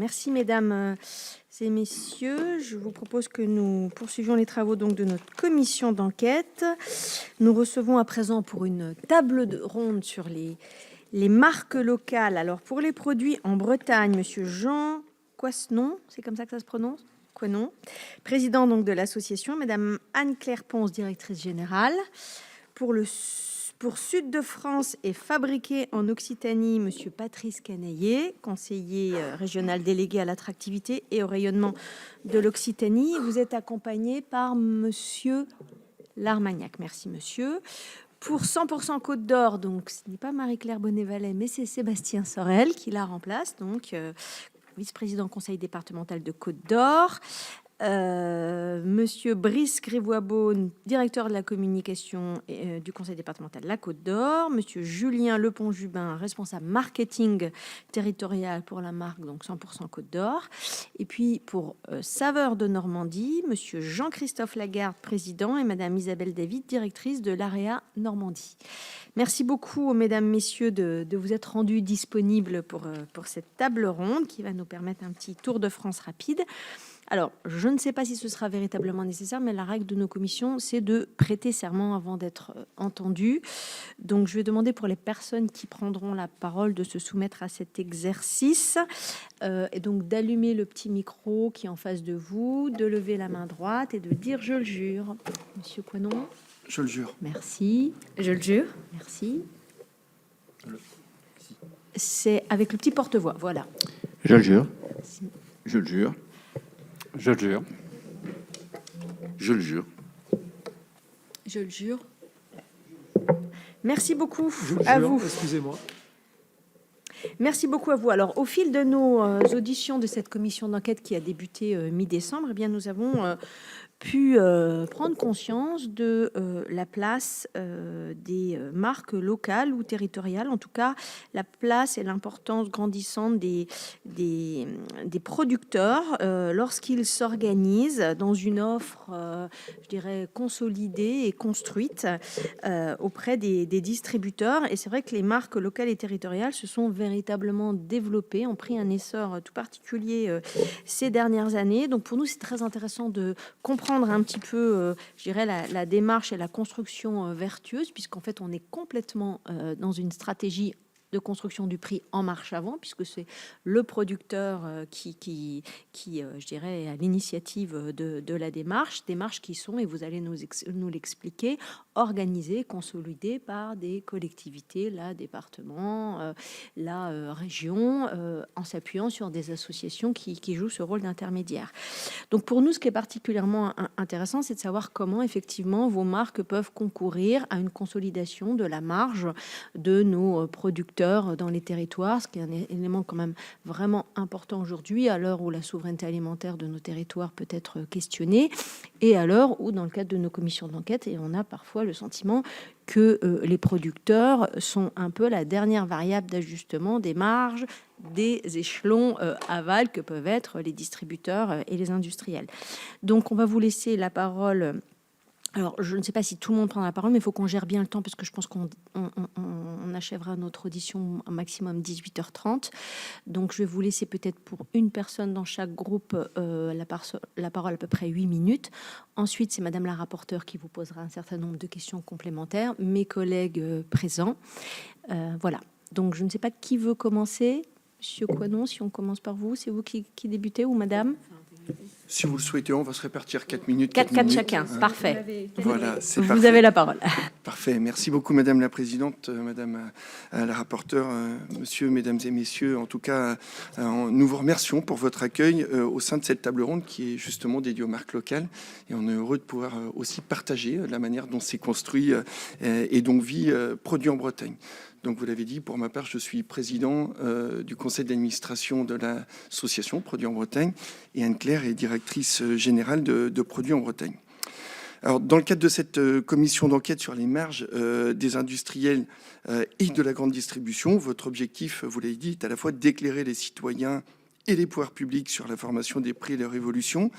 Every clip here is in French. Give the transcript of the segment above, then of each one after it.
Merci mesdames et messieurs. Je vous propose que nous poursuivions les travaux donc de notre commission d'enquête. Nous recevons à présent pour une table ronde sur les marques locales. Alors pour les produits en Bretagne, monsieur Jean Coisnon, c'est comme ça que ça se prononce, Coisnon, président donc de l'association, madame Anne-Claire Ponce, directrice générale. Pour Sud de France et fabriqué en Occitanie, monsieur Patrice Canaillet, conseiller régional délégué à l'attractivité et au rayonnement de l'Occitanie. Vous êtes accompagné par monsieur Larmagnac. Merci monsieur. Pour 100% Côte d'Or, donc ce n'est pas Marie-Claire Bonnet-Vallet, mais c'est Sébastien Sorel qui la remplace, donc vice-président conseil départemental de Côte d'Or. Monsieur Brice Grévois-Beaune, directeur de la communication du conseil départemental de la Côte d'Or. Monsieur Julien Lepont-Jubin, responsable marketing territorial pour la marque, donc 100% Côte d'Or. Et puis pour Saveurs de Normandie, monsieur Jean-Christophe Lagarde, président, et madame Isabelle David, directrice de l'AREA Normandie. Merci beaucoup, mesdames, messieurs, de vous être rendus disponibles pour cette table ronde qui va nous permettre un petit tour de France rapide. Alors, je ne sais pas si ce sera véritablement nécessaire, mais la règle de nos commissions, c'est de prêter serment avant d'être entendu. Donc, je vais demander pour les personnes qui prendront la parole de se soumettre à cet exercice et donc d'allumer le petit micro qui est en face de vous, de lever la main droite et de dire « je le jure ». Monsieur Coisnon. Je le jure. Merci. Je le jure. Merci. C'est avec le petit porte-voix, voilà. Je le jure. Merci. Je le jure. Je le jure. Je le jure. Je le jure. Merci beaucoup Je à jure, vous. excusez-moi. Merci beaucoup à vous. Alors, au fil de nos auditions de cette commission d'enquête qui a débuté mi-décembre, eh bien, nous avons pu prendre conscience de la place des marques locales ou territoriales, en tout cas la place et l'importance grandissante des producteurs lorsqu'ils s'organisent dans une offre, je dirais, consolidée et construite auprès des distributeurs. Et c'est vrai que les marques locales et territoriales se sont véritablement développées, ont pris un essor tout particulier ces dernières années. Donc pour nous, c'est très intéressant de comprendre un petit peu, je dirais, la démarche et la construction vertueuse, puisqu'en fait, on est complètement dans une stratégie de construction du prix en marche avant, puisque c'est le producteur qui je dirais, est à l'initiative de la démarche qui sont, et vous allez nous l'expliquer, organisées, consolidées par des collectivités, la département, la région, en s'appuyant sur des associations qui jouent ce rôle d'intermédiaire. Donc pour nous, ce qui est particulièrement intéressant, c'est de savoir comment effectivement vos marques peuvent concourir à une consolidation de la marge de nos producteurs dans les territoires, ce qui est un élément quand même vraiment important aujourd'hui, à l'heure où la souveraineté alimentaire de nos territoires peut être questionnée, et à l'heure où, dans le cadre de nos commissions d'enquête, et on a parfois le sentiment que les producteurs sont un peu la dernière variable d'ajustement des marges des échelons aval que peuvent être les distributeurs et les industriels. Donc on va vous laisser la parole. Alors, je ne sais pas si tout le monde prend la parole, mais il faut qu'on gère bien le temps parce que je pense qu'on achèvera notre audition au maximum 18h30. Donc, je vais vous laisser peut-être pour une personne dans chaque groupe la parole à peu près 8 minutes. Ensuite, c'est Madame la rapporteure qui vous posera un certain nombre de questions complémentaires, mes collègues présents. Voilà. Donc, je ne sais pas qui veut commencer. Monsieur Coisnon, si on commence par vous, c'est vous qui débutez ou Madame ? Si vous le souhaitez, on va se répartir 4 minutes. 4 chacun, parfait. Voilà, c'est vous parfait. avez la parole. Parfait. Merci beaucoup, Madame la Présidente, Madame la rapporteure, Monsieur, Mesdames et Messieurs. En tout cas, nous vous remercions pour votre accueil au sein de cette table ronde qui est justement dédiée aux marques locales. Et on est heureux de pouvoir aussi partager la manière dont c'est construit et dont vit Produit en Bretagne. Donc, vous l'avez dit, pour ma part, je suis président du conseil d'administration de l'association Produits en Bretagne et Anne-Claire est directrice générale de Produits en Bretagne. Alors, dans le cadre de cette commission d'enquête sur les marges des industriels et de la grande distribution, votre objectif, vous l'avez dit, est à la fois d'éclairer les citoyens et les pouvoirs publics sur la formation des prix et leur évolution,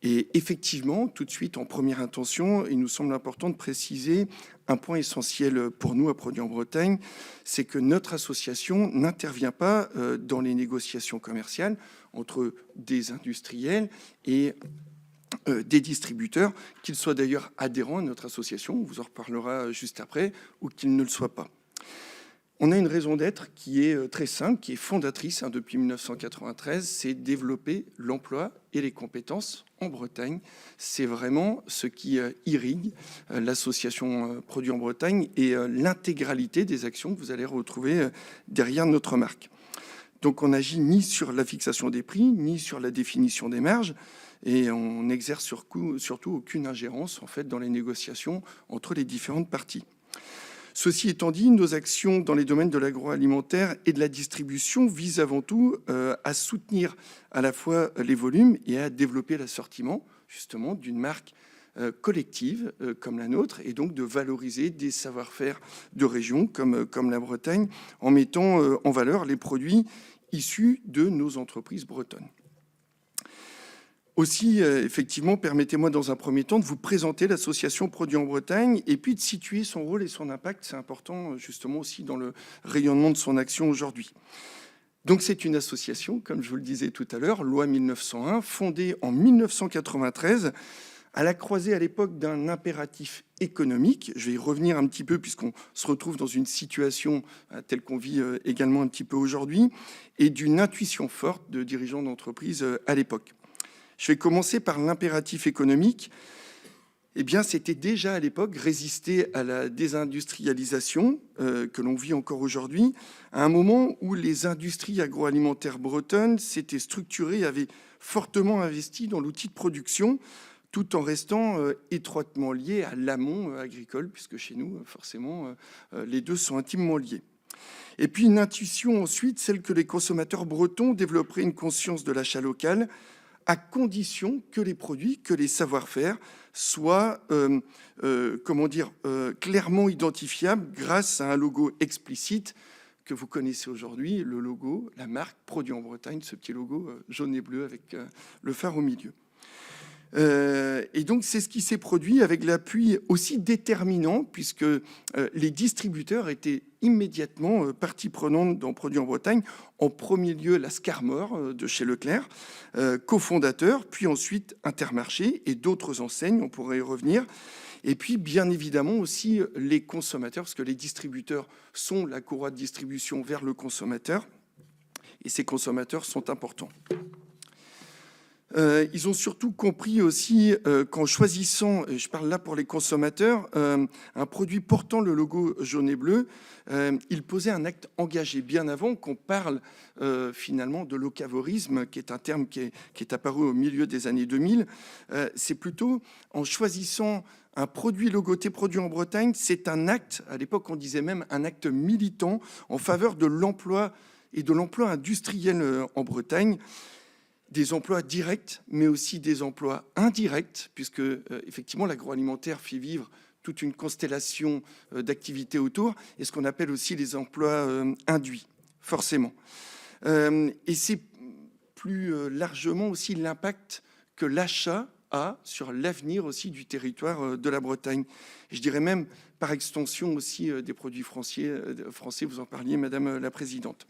Et effectivement, tout de suite, en première intention, il nous semble important de préciser un point essentiel pour nous à Produits en Bretagne, c'est que notre association n'intervient pas dans les négociations commerciales entre des industriels et des distributeurs, qu'ils soient d'ailleurs adhérents à notre association, on vous en reparlera juste après, ou qu'ils ne le soient pas. On a une raison d'être qui est très simple, qui est fondatrice depuis 1993, c'est développer l'emploi et les compétences en Bretagne. C'est vraiment ce qui irrigue l'association Produits en Bretagne et l'intégralité des actions que vous allez retrouver derrière notre marque. Donc on n'agit ni sur la fixation des prix, ni sur la définition des marges, et on n'exerce surtout aucune ingérence en fait, dans les négociations entre les différentes parties. Ceci étant dit, nos actions dans les domaines de l'agroalimentaire et de la distribution visent avant tout à soutenir à la fois les volumes et à développer l'assortiment justement d'une marque collective comme la nôtre, et donc de valoriser des savoir-faire de régions comme la Bretagne en mettant en valeur les produits issus de nos entreprises bretonnes. Aussi, effectivement, permettez-moi dans un premier temps de vous présenter l'association Produits en Bretagne et puis de situer son rôle et son impact. C'est important justement aussi dans le rayonnement de son action aujourd'hui. Donc c'est une association, comme je vous le disais tout à l'heure, loi 1901, fondée en 1993, à la croisée à l'époque d'un impératif économique. Je vais y revenir un petit peu puisqu'on se retrouve dans une situation telle qu'on vit également un petit peu aujourd'hui, et d'une intuition forte de dirigeants d'entreprise à l'époque. Je vais commencer par l'impératif économique. Eh bien, c'était déjà à l'époque résister à la désindustrialisation que l'on vit encore aujourd'hui, à un moment où les industries agroalimentaires bretonnes s'étaient structurées, avaient fortement investi dans l'outil de production, tout en restant étroitement liées à l'amont agricole, puisque chez nous, forcément, les deux sont intimement liés. Et puis une intuition ensuite, celle que les consommateurs bretons développeraient une conscience de l'achat local, à condition que les produits, que les savoir-faire soient clairement identifiables grâce à un logo explicite que vous connaissez aujourd'hui, le logo, la marque Produits en Bretagne, ce petit logo jaune et bleu avec le phare au milieu. Et donc c'est ce qui s'est produit avec l'appui aussi déterminant, puisque les distributeurs étaient immédiatement partie prenante dans Produits en Bretagne, en premier lieu la Scarmore de chez Leclerc, cofondateur, puis ensuite Intermarché et d'autres enseignes, on pourrait y revenir. Et puis, bien évidemment, aussi les consommateurs, parce que les distributeurs sont la courroie de distribution vers le consommateur, et ces consommateurs sont importants. Ils ont surtout compris aussi qu'en choisissant, et je parle là pour les consommateurs, un produit portant le logo jaune et bleu, ils posaient un acte engagé bien avant qu'on parle finalement de locavorisme, qui est un terme qui est apparu au milieu des années 2000. C'est plutôt en choisissant un produit logoté Produits en Bretagne, c'est un acte, à l'époque on disait même un acte militant en faveur de l'emploi et de l'emploi industriel en Bretagne. Des emplois directs, mais aussi des emplois indirects, puisque effectivement l'agroalimentaire fait vivre toute une constellation d'activités autour, et ce qu'on appelle aussi les emplois induits, forcément. Et c'est plus largement aussi l'impact que l'achat a sur l'avenir aussi du territoire de la Bretagne. Et je dirais même par extension aussi des produits français, vous en parliez, Madame la Présidente.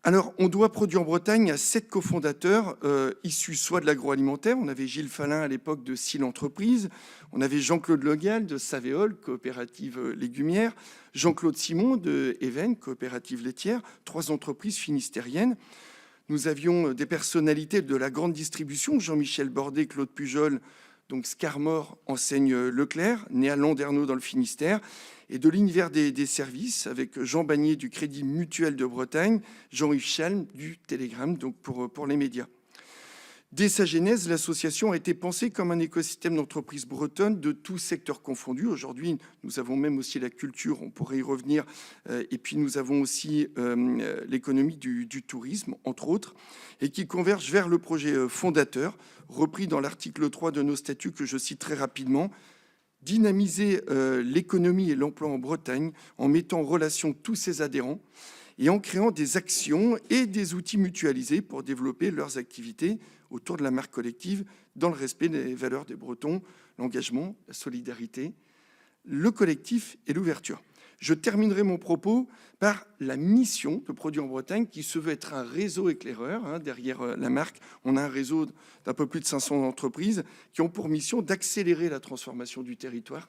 Alors, on doit Produits en Bretagne à 7 cofondateurs issus soit de l'agroalimentaire, on avait Gilles Falin à l'époque de Sile Entreprise, on avait Jean-Claude Logal de Savéol, coopérative légumière, Jean-Claude Simon de Even, coopérative laitière, 3 entreprises finistériennes. Nous avions des personnalités de la grande distribution, Jean-Michel Bordet, Claude Pujol, donc Scarmore, enseigne Leclerc, né à Landerneau dans le Finistère, et de l'univers des services avec Jean Bagné du Crédit Mutuel de Bretagne, Jean-Yves Chalm du Télégramme, donc pour les médias. Dès sa genèse, l'association a été pensée comme un écosystème d'entreprises bretonnes de tous secteurs confondus. Aujourd'hui, nous avons même aussi la culture, on pourrait y revenir, et puis nous avons aussi l'économie du tourisme, entre autres, et qui convergent vers le projet fondateur, repris dans l'article 3 de nos statuts que je cite très rapidement, dynamiser l'économie et l'emploi en Bretagne en mettant en relation tous ses adhérents et en créant des actions et des outils mutualisés pour développer leurs activités autour de la marque collective dans le respect des valeurs des Bretons, l'engagement, la solidarité, le collectif et l'ouverture. Je terminerai mon propos par la mission de Produits en Bretagne qui se veut être un réseau éclaireur. Derrière la marque, on a un réseau d'un peu plus de 500 entreprises qui ont pour mission d'accélérer la transformation du territoire,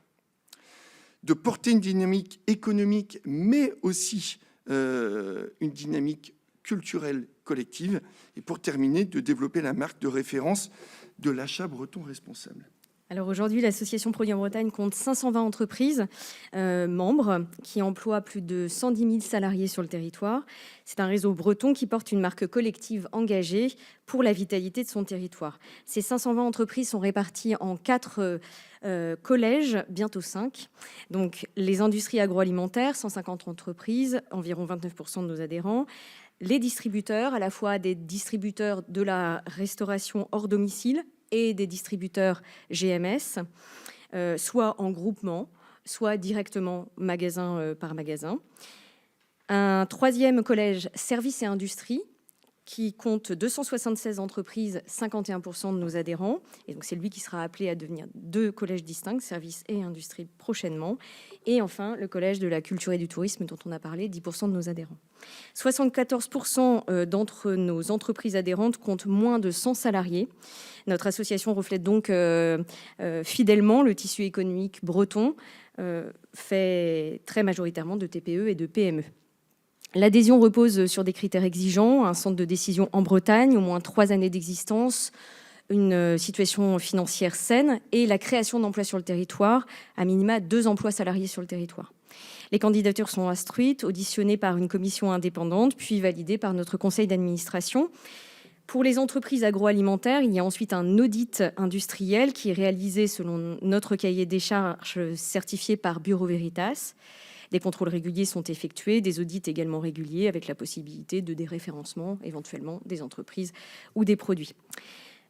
de porter une dynamique économique, mais aussi une dynamique culturelle collective, et pour terminer, de développer la marque de référence de l'achat breton responsable. Alors aujourd'hui, l'association Produits en Bretagne compte 520 entreprises membres qui emploient plus de 110 000 salariés sur le territoire. C'est un réseau breton qui porte une marque collective engagée pour la vitalité de son territoire. Ces 520 entreprises sont réparties en 4 collèges, bientôt 5. Donc les industries agroalimentaires, 150 entreprises, environ 29% de nos adhérents. Les distributeurs, à la fois des distributeurs de la restauration hors domicile et des distributeurs GMS, soit en groupement, soit directement magasin par magasin. Un 3e collège services et industries qui compte 276 entreprises, 51% de nos adhérents. Et donc, c'est lui qui sera appelé à devenir 2 collèges distincts, services et industries, prochainement. Et enfin, le collège de la culture et du tourisme dont on a parlé, 10% de nos adhérents. 74% d'entre nos entreprises adhérentes comptent moins de 100 salariés. Notre association reflète donc fidèlement le tissu économique breton, fait très majoritairement de TPE et de PME. L'adhésion repose sur des critères exigeants, un centre de décision en Bretagne, au moins 3 années d'existence, une situation financière saine et la création d'emplois sur le territoire, à minima 2 emplois salariés sur le territoire. Les candidatures sont instruites, auditionnées par une commission indépendante, puis validées par notre conseil d'administration. Pour les entreprises agroalimentaires, il y a ensuite un audit industriel qui est réalisé selon notre cahier des charges certifié par Bureau Veritas. Des contrôles réguliers sont effectués, des audits également réguliers avec la possibilité de déréférencement éventuellement des entreprises ou des produits.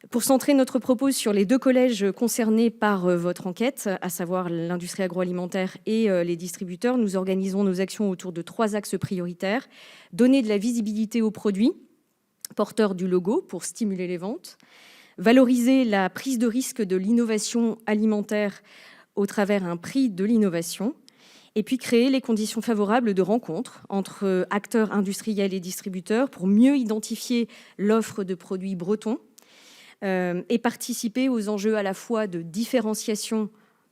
Pour centrer notre propos sur les 2 collèges concernés par votre enquête, à savoir l'industrie agroalimentaire et les distributeurs, nous organisons nos actions autour de 3 axes prioritaires. Donner de la visibilité aux produits, porteurs du logo pour stimuler les ventes, valoriser la prise de risque de l'innovation alimentaire au travers un prix de l'innovation, et puis créer les conditions favorables de rencontre entre acteurs industriels et distributeurs pour mieux identifier l'offre de produits bretons et participer aux enjeux à la fois de différenciation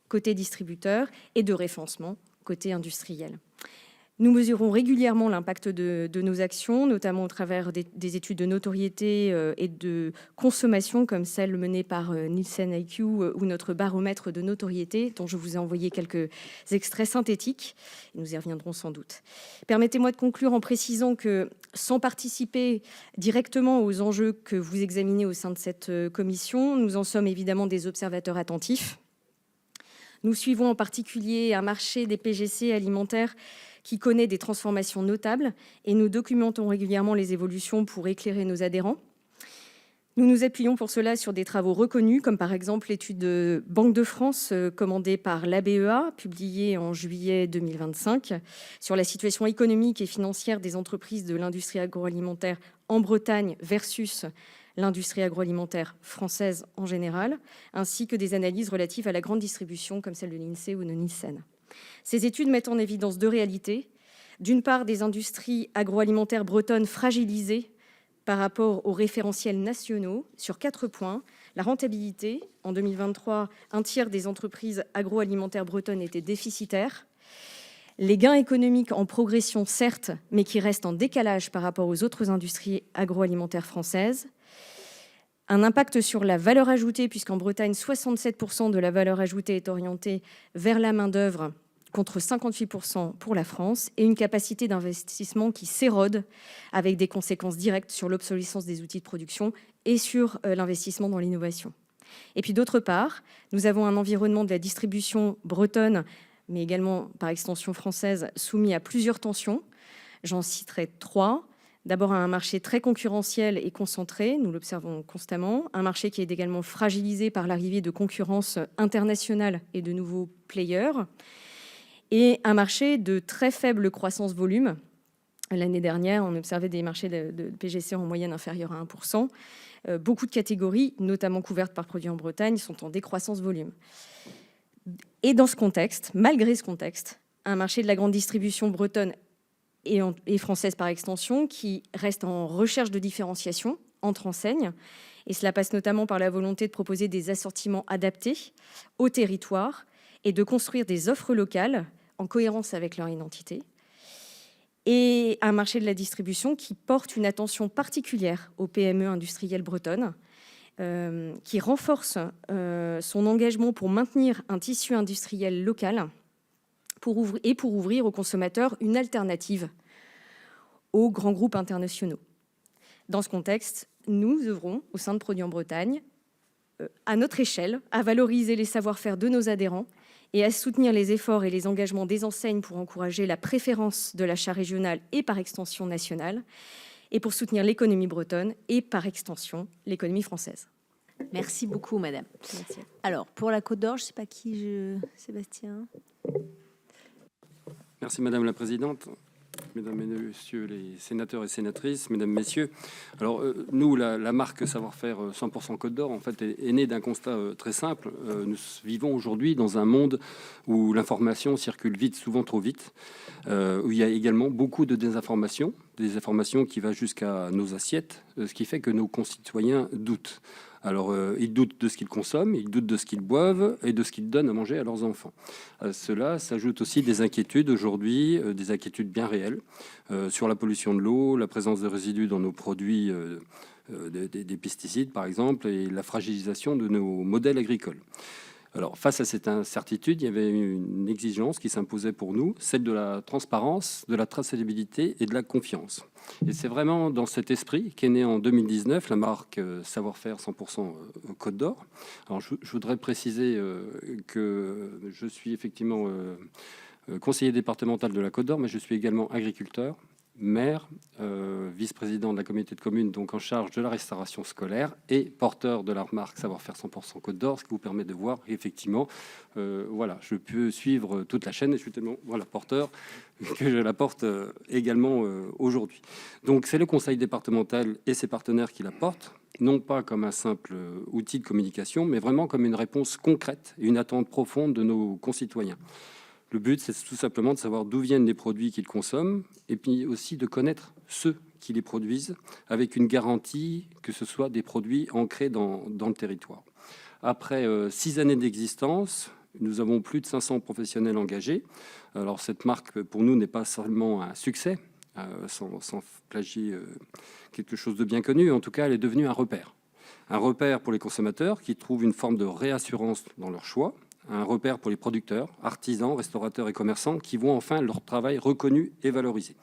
côté distributeur et de référencement côté industriel. Nous mesurons régulièrement l'impact de nos actions, notamment au travers des études de notoriété et de consommation, comme celle menée par Nielsen IQ ou notre baromètre de notoriété, dont je vous ai envoyé quelques extraits synthétiques. Nous y reviendrons sans doute. Permettez-moi de conclure en précisant que, sans participer directement aux enjeux que vous examinez au sein de cette commission, nous en sommes évidemment des observateurs attentifs. Nous suivons en particulier un marché des PGC alimentaires qui connaît des transformations notables et nous documentons régulièrement les évolutions pour éclairer nos adhérents. Nous nous appuyons pour cela sur des travaux reconnus, comme par exemple l'étude de Banque de France commandée par l'ABEA, publiée en juillet 2025, sur la situation économique et financière des entreprises de l'industrie agroalimentaire en Bretagne versus l'industrie agroalimentaire française en général, ainsi que des analyses relatives à la grande distribution, comme celle de l'INSEE ou de Nielsen. Ces études mettent en évidence 2 réalités. D'une part, des industries agroalimentaires bretonnes fragilisées par rapport aux référentiels nationaux sur 4 points. La rentabilité. En 2023, un tiers des entreprises agroalimentaires bretonnes étaient déficitaires. Les gains économiques en progression, certes, mais qui restent en décalage par rapport aux autres industries agroalimentaires françaises. Un impact sur la valeur ajoutée, puisqu'en Bretagne, 67% de la valeur ajoutée est orientée vers la main-d'œuvre, contre 58% pour la France, et une capacité d'investissement qui s'érode, avec des conséquences directes sur l'obsolescence des outils de production et sur l'investissement dans l'innovation. Et puis d'autre part, nous avons un environnement de la distribution bretonne, mais également par extension française, soumis à plusieurs tensions. J'en citerai 3. D'abord, un marché très concurrentiel et concentré, nous l'observons constamment. Un marché qui est également fragilisé par l'arrivée de concurrence internationale et de nouveaux players. Et un marché de très faible croissance volume, L'année dernière, on observait des marchés de PGC en moyenne inférieurs à 1%. Beaucoup de catégories, notamment couvertes par produits en Bretagne, sont en décroissance volume. Et dans ce contexte, malgré ce contexte, un marché de la grande distribution bretonne et française par extension qui reste en recherche de différenciation entre enseignes. Et cela passe notamment par la volonté de proposer des assortiments adaptés au territoire et de construire des offres locales en cohérence avec leur identité. Et un marché de la distribution qui porte une attention particulière aux PME industrielles bretonnes, qui renforce son engagement pour maintenir un tissu industriel local pour ouvrir aux consommateurs une alternative aux grands groupes internationaux. Dans ce contexte, nous œuvrons au sein de Produits en Bretagne, à notre échelle, à valoriser les savoir-faire de nos adhérents et à soutenir les efforts et les engagements des enseignes pour encourager la préférence de l'achat régional et par extension nationale, et pour soutenir l'économie bretonne et par extension l'économie française. Merci beaucoup, madame. Merci. Alors, pour la Côte d'Or, je ne sais pas Sébastien. Merci Madame la Présidente, Mesdames et Messieurs les sénateurs et sénatrices, Mesdames, Messieurs. Alors nous, la marque Savoir-faire 100% Côte d'Or, en fait, est née d'un constat très simple. Nous vivons aujourd'hui dans un monde où l'information circule vite, souvent trop vite, où il y a également beaucoup de désinformation, des informations qui vont jusqu'à nos assiettes, ce qui fait que nos concitoyens doutent. Alors, ils doutent de ce qu'ils consomment, ils doutent de ce qu'ils boivent et de ce qu'ils donnent à manger à leurs enfants. À cela s'ajoutent aussi des inquiétudes aujourd'hui, des inquiétudes bien réelles, sur la pollution de l'eau, la présence de résidus dans nos produits, des pesticides par exemple, et la fragilisation de nos modèles agricoles. Alors, face à cette incertitude, il y avait une exigence qui s'imposait pour nous, celle de la transparence, de la traçabilité et de la confiance. Et c'est vraiment dans cet esprit qu'est née en 2019 la marque Savoir-faire 100% Côte d'Or. Alors, je voudrais préciser que je suis effectivement conseiller départemental de la Côte d'Or, mais je suis également agriculteur, maire, vice-président de la communauté de communes, donc en charge de la restauration scolaire et porteur de la marque Savoir-faire 100% Côte d'Or, ce qui vous permet de voir effectivement, voilà, je peux suivre toute la chaîne et je suis tellement porteur que je la porte également aujourd'hui. Donc c'est le conseil départemental et ses partenaires qui la portent, non pas comme un simple outil de communication, mais vraiment comme une réponse concrète et une attente profonde de nos concitoyens. Le but, c'est tout simplement de savoir d'où viennent les produits qu'ils consomment et puis aussi de connaître ceux qui les produisent avec une garantie que ce soit des produits ancrés dans le territoire. Après 6 années d'existence, nous avons plus de 500 professionnels engagés. Alors cette marque, pour nous, n'est pas seulement un succès, sans plagier quelque chose de bien connu. En tout cas, elle est devenue un repère pour les consommateurs qui trouvent une forme de réassurance dans leur choix, un repère pour les producteurs, artisans, restaurateurs et commerçants qui voient enfin leur travail reconnu et valorisé.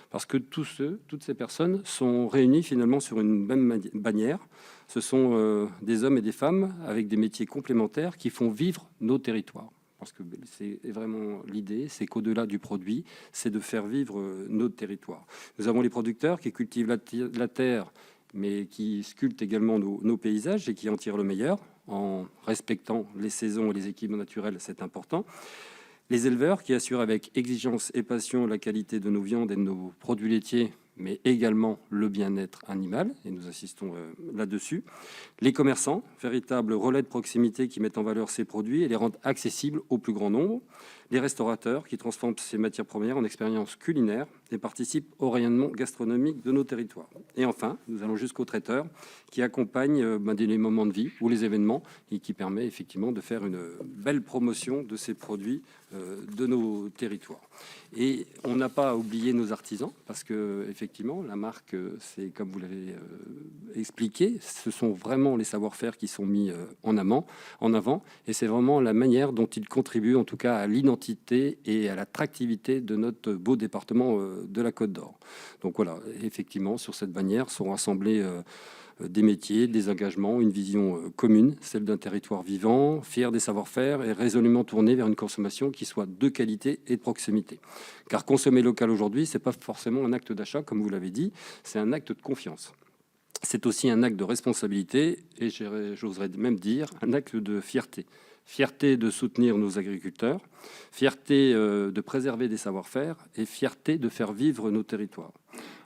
Parce que toutes ces personnes sont réunies finalement sur une même bannière. Ce sont des hommes et des femmes avec des métiers complémentaires qui font vivre nos territoires. Parce que c'est vraiment l'idée, c'est qu'au-delà du produit, c'est de faire vivre notre territoire. Nous avons les producteurs qui cultivent la terre, mais qui sculptent également nos paysages et qui en tirent le meilleur en respectant les saisons et les équilibres naturels, c'est important. Les éleveurs qui assurent avec exigence et passion la qualité de nos viandes et de nos produits laitiers, mais également le bien-être animal, et nous insistons là-dessus. Les commerçants, véritables relais de proximité qui mettent en valeur ces produits et les rendent accessibles au plus grand nombre. Les restaurateurs qui transforment ces matières premières en expériences culinaires et participent au rayonnement gastronomique de nos territoires. Et enfin, nous allons jusqu'aux traiteurs qui accompagnent les moments de vie ou les événements et qui permet effectivement de faire une belle promotion de ces produits de nos territoires. Et on n'a pas oublié nos artisans parce que effectivement, la marque, c'est comme vous l'avez expliqué, ce sont vraiment les savoir-faire qui sont mis en avant, et c'est vraiment la manière dont ils contribuent, en tout cas, à l'identité et à l'attractivité de notre beau département de la Côte d'Or. Donc voilà, effectivement, sur cette bannière sont rassemblés des métiers, des engagements, une vision commune, celle d'un territoire vivant, fier des savoir-faire et résolument tourné vers une consommation qui soit de qualité et de proximité. Car consommer local aujourd'hui, c'est pas forcément un acte d'achat, comme vous l'avez dit, c'est un acte de confiance. c'est aussi un acte de responsabilité et j'oserais même dire un acte de fierté. Fierté de soutenir nos agriculteurs, fierté de préserver des savoir-faire et fierté de faire vivre nos territoires.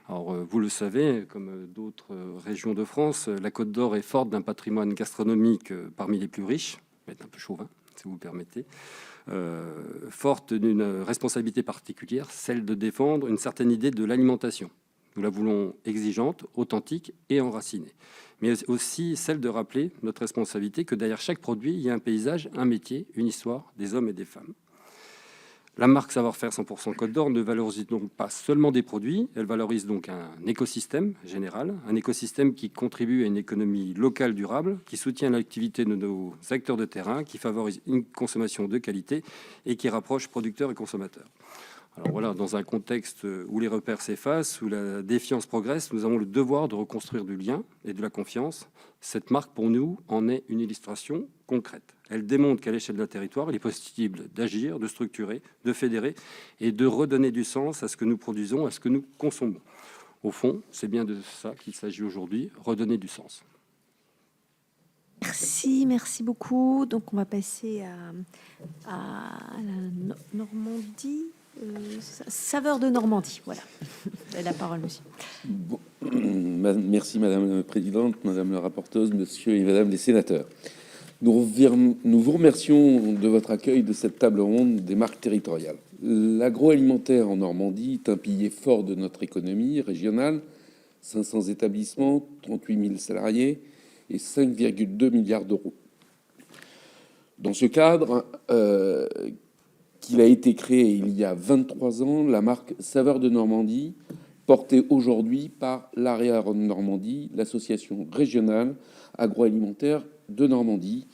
Alors, vous le savez, comme d'autres régions de France, la Côte d'Or est forte d'un patrimoine gastronomique parmi les plus riches. Je vais être un peu chauvin, si vous me permettez. Forte d'une responsabilité particulière, celle de défendre une certaine idée de l'alimentation. Nous la voulons exigeante, authentique et enracinée. Mais aussi celle de rappeler notre responsabilité que derrière chaque produit, il y a un paysage, un métier, une histoire, des hommes et des femmes. La marque Savoir-faire 100% Côte d'Or ne valorise donc pas seulement des produits, elle valorise donc un écosystème général, un écosystème qui contribue à une économie locale durable, qui soutient l'activité de nos acteurs de terrain, qui favorise une consommation de qualité et qui rapproche producteurs et consommateurs. Alors voilà, dans un contexte où les repères s'effacent, où la défiance progresse, nous avons le devoir de reconstruire du lien et de la confiance. Cette marque, pour nous, en est une illustration concrète. Elle démontre qu'à l'échelle d'un territoire, il est possible d'agir, de structurer, de fédérer et de redonner du sens à ce que nous produisons, à ce que nous consommons. Au fond, c'est bien de ça qu'il s'agit aujourd'hui, redonner du sens. Merci beaucoup. Donc, on va passer à la Normandie. Saveur de Normandie, voilà. La parole, monsieur. Bon, merci Madame la Présidente, Madame la rapporteuse, Monsieur et Madame les sénateurs. Nous vous remercions de votre accueil de cette table ronde des marques territoriales. L'agroalimentaire en Normandie est un pilier fort de notre économie régionale, 500 établissements, 38 000 salariés et 5,2 milliards d'euros. Dans ce cadre, qu'il a été créé il y a 23 ans, la marque Saveur de Normandie, portée aujourd'hui par l'AREA Normandie, l'association régionale agroalimentaire de Normandie,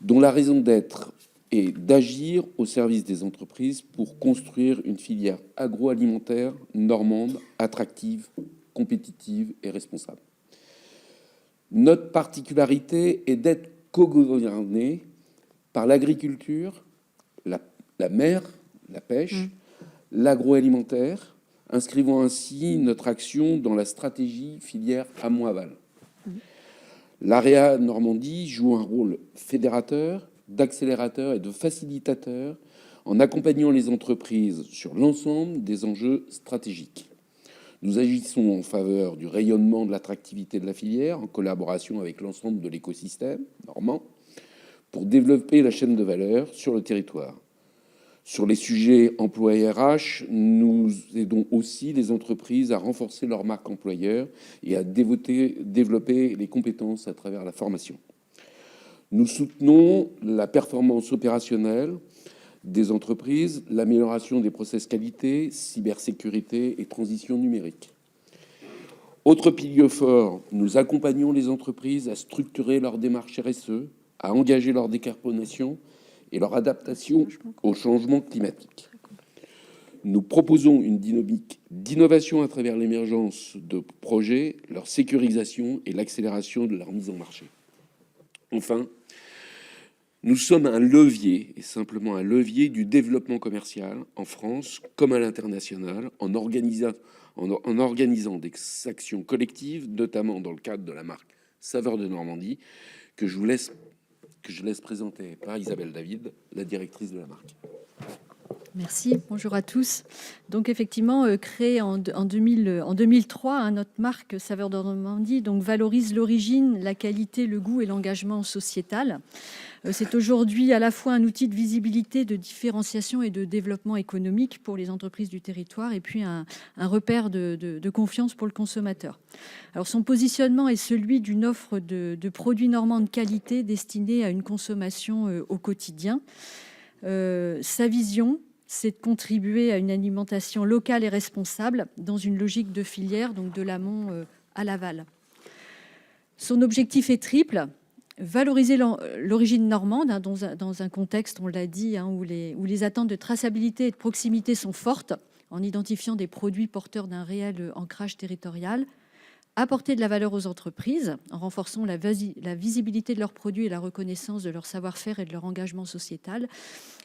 dont la raison d'être est d'agir au service des entreprises pour construire une filière agroalimentaire normande, attractive, compétitive et responsable. Notre particularité est d'être co-gouvernée par l'agriculture, la mer, la pêche, l'agroalimentaire, inscrivant ainsi notre action dans la stratégie filière amont-aval. L'AREA Normandie joue un rôle fédérateur, d'accélérateur et de facilitateur en accompagnant les entreprises sur l'ensemble des enjeux stratégiques. Nous agissons en faveur du rayonnement de l'attractivité de la filière en collaboration avec l'ensemble de l'écosystème normand pour développer la chaîne de valeur sur le territoire. Sur les sujets emploi et RH, nous aidons aussi les entreprises à renforcer leur marque employeur et à développer les compétences à travers la formation. Nous soutenons la performance opérationnelle des entreprises, l'amélioration des process qualité, cybersécurité et transition numérique. Autre pilier fort, nous accompagnons les entreprises à structurer leur démarche RSE, à engager leur décarbonation et leur adaptation au changement climatique. Nous proposons une dynamique d'innovation à travers l'émergence de projets, leur sécurisation et l'accélération de leur mise en marché. Enfin, nous sommes un levier, et simplement un levier, du développement commercial en France comme à l'international, en organisant des actions collectives, notamment dans le cadre de la marque Saveur de Normandie, que je laisse présenter par Isabelle David, la directrice de la marque. Merci, bonjour à tous. Donc effectivement, créée en 2003, notre marque Saveur de Normandie valorise l'origine, la qualité, le goût et l'engagement sociétal. C'est aujourd'hui à la fois un outil de visibilité, de différenciation et de développement économique pour les entreprises du territoire et puis un repère de confiance pour le consommateur. Alors son positionnement est celui d'une offre de produits normands de qualité destinés à une consommation au quotidien. Sa vision, c'est de contribuer à une alimentation locale et responsable dans une logique de filière, donc de l'amont à l'aval. Son objectif est triple: valoriser l'origine normande dans un contexte, on l'a dit, où les attentes de traçabilité et de proximité sont fortes, en identifiant des produits porteurs d'un réel ancrage territorial. Apporter de la valeur aux entreprises en renforçant la visibilité de leurs produits et la reconnaissance de leur savoir-faire et de leur engagement sociétal.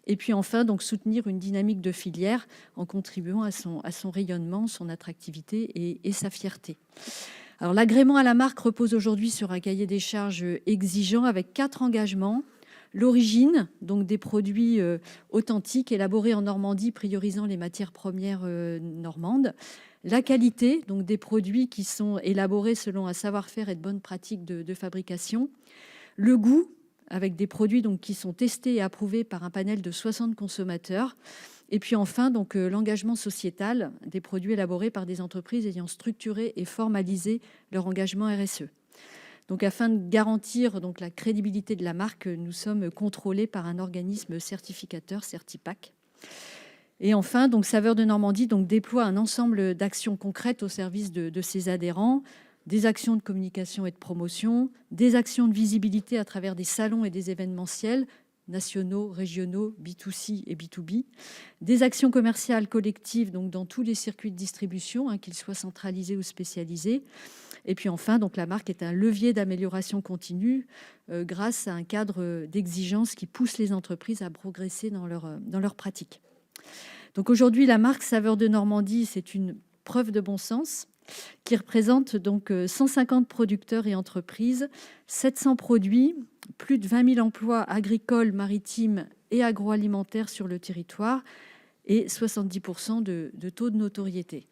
Et puis enfin, soutenir une dynamique de filière en contribuant à son rayonnement, son attractivité et sa fierté. Alors, l'agrément à la marque repose aujourd'hui sur un cahier des charges exigeant avec 4 engagements. L'origine, donc des produits authentiques élaborés en Normandie, priorisant les matières premières normandes. La qualité, donc des produits qui sont élaborés selon un savoir-faire et de bonnes pratiques de fabrication. Le goût, avec des produits donc, qui sont testés et approuvés par un panel de 60 consommateurs. Et puis enfin, donc, l'engagement sociétal des produits élaborés par des entreprises ayant structuré et formalisé leur engagement RSE. Donc, afin de garantir donc, la crédibilité de la marque, nous sommes contrôlés par un organisme certificateur, Certipac. Et enfin, donc, Saveurs de Normandie donc, déploie un ensemble d'actions concrètes au service de ses adhérents, des actions de communication et de promotion, des actions de visibilité à travers des salons et des événementiels nationaux, régionaux, B2C et B2B, des actions commerciales collectives donc, dans tous les circuits de distribution, qu'ils soient centralisés ou spécialisés. Et puis enfin, donc, la marque est un levier d'amélioration continue grâce à un cadre d'exigence qui pousse les entreprises à progresser dans leurs pratiques. Donc aujourd'hui, la marque Saveurs de Normandie, c'est une preuve de bon sens qui représente donc 150 producteurs et entreprises, 700 produits, plus de 20 000 emplois agricoles, maritimes et agroalimentaires sur le territoire et 70% de taux de notoriété.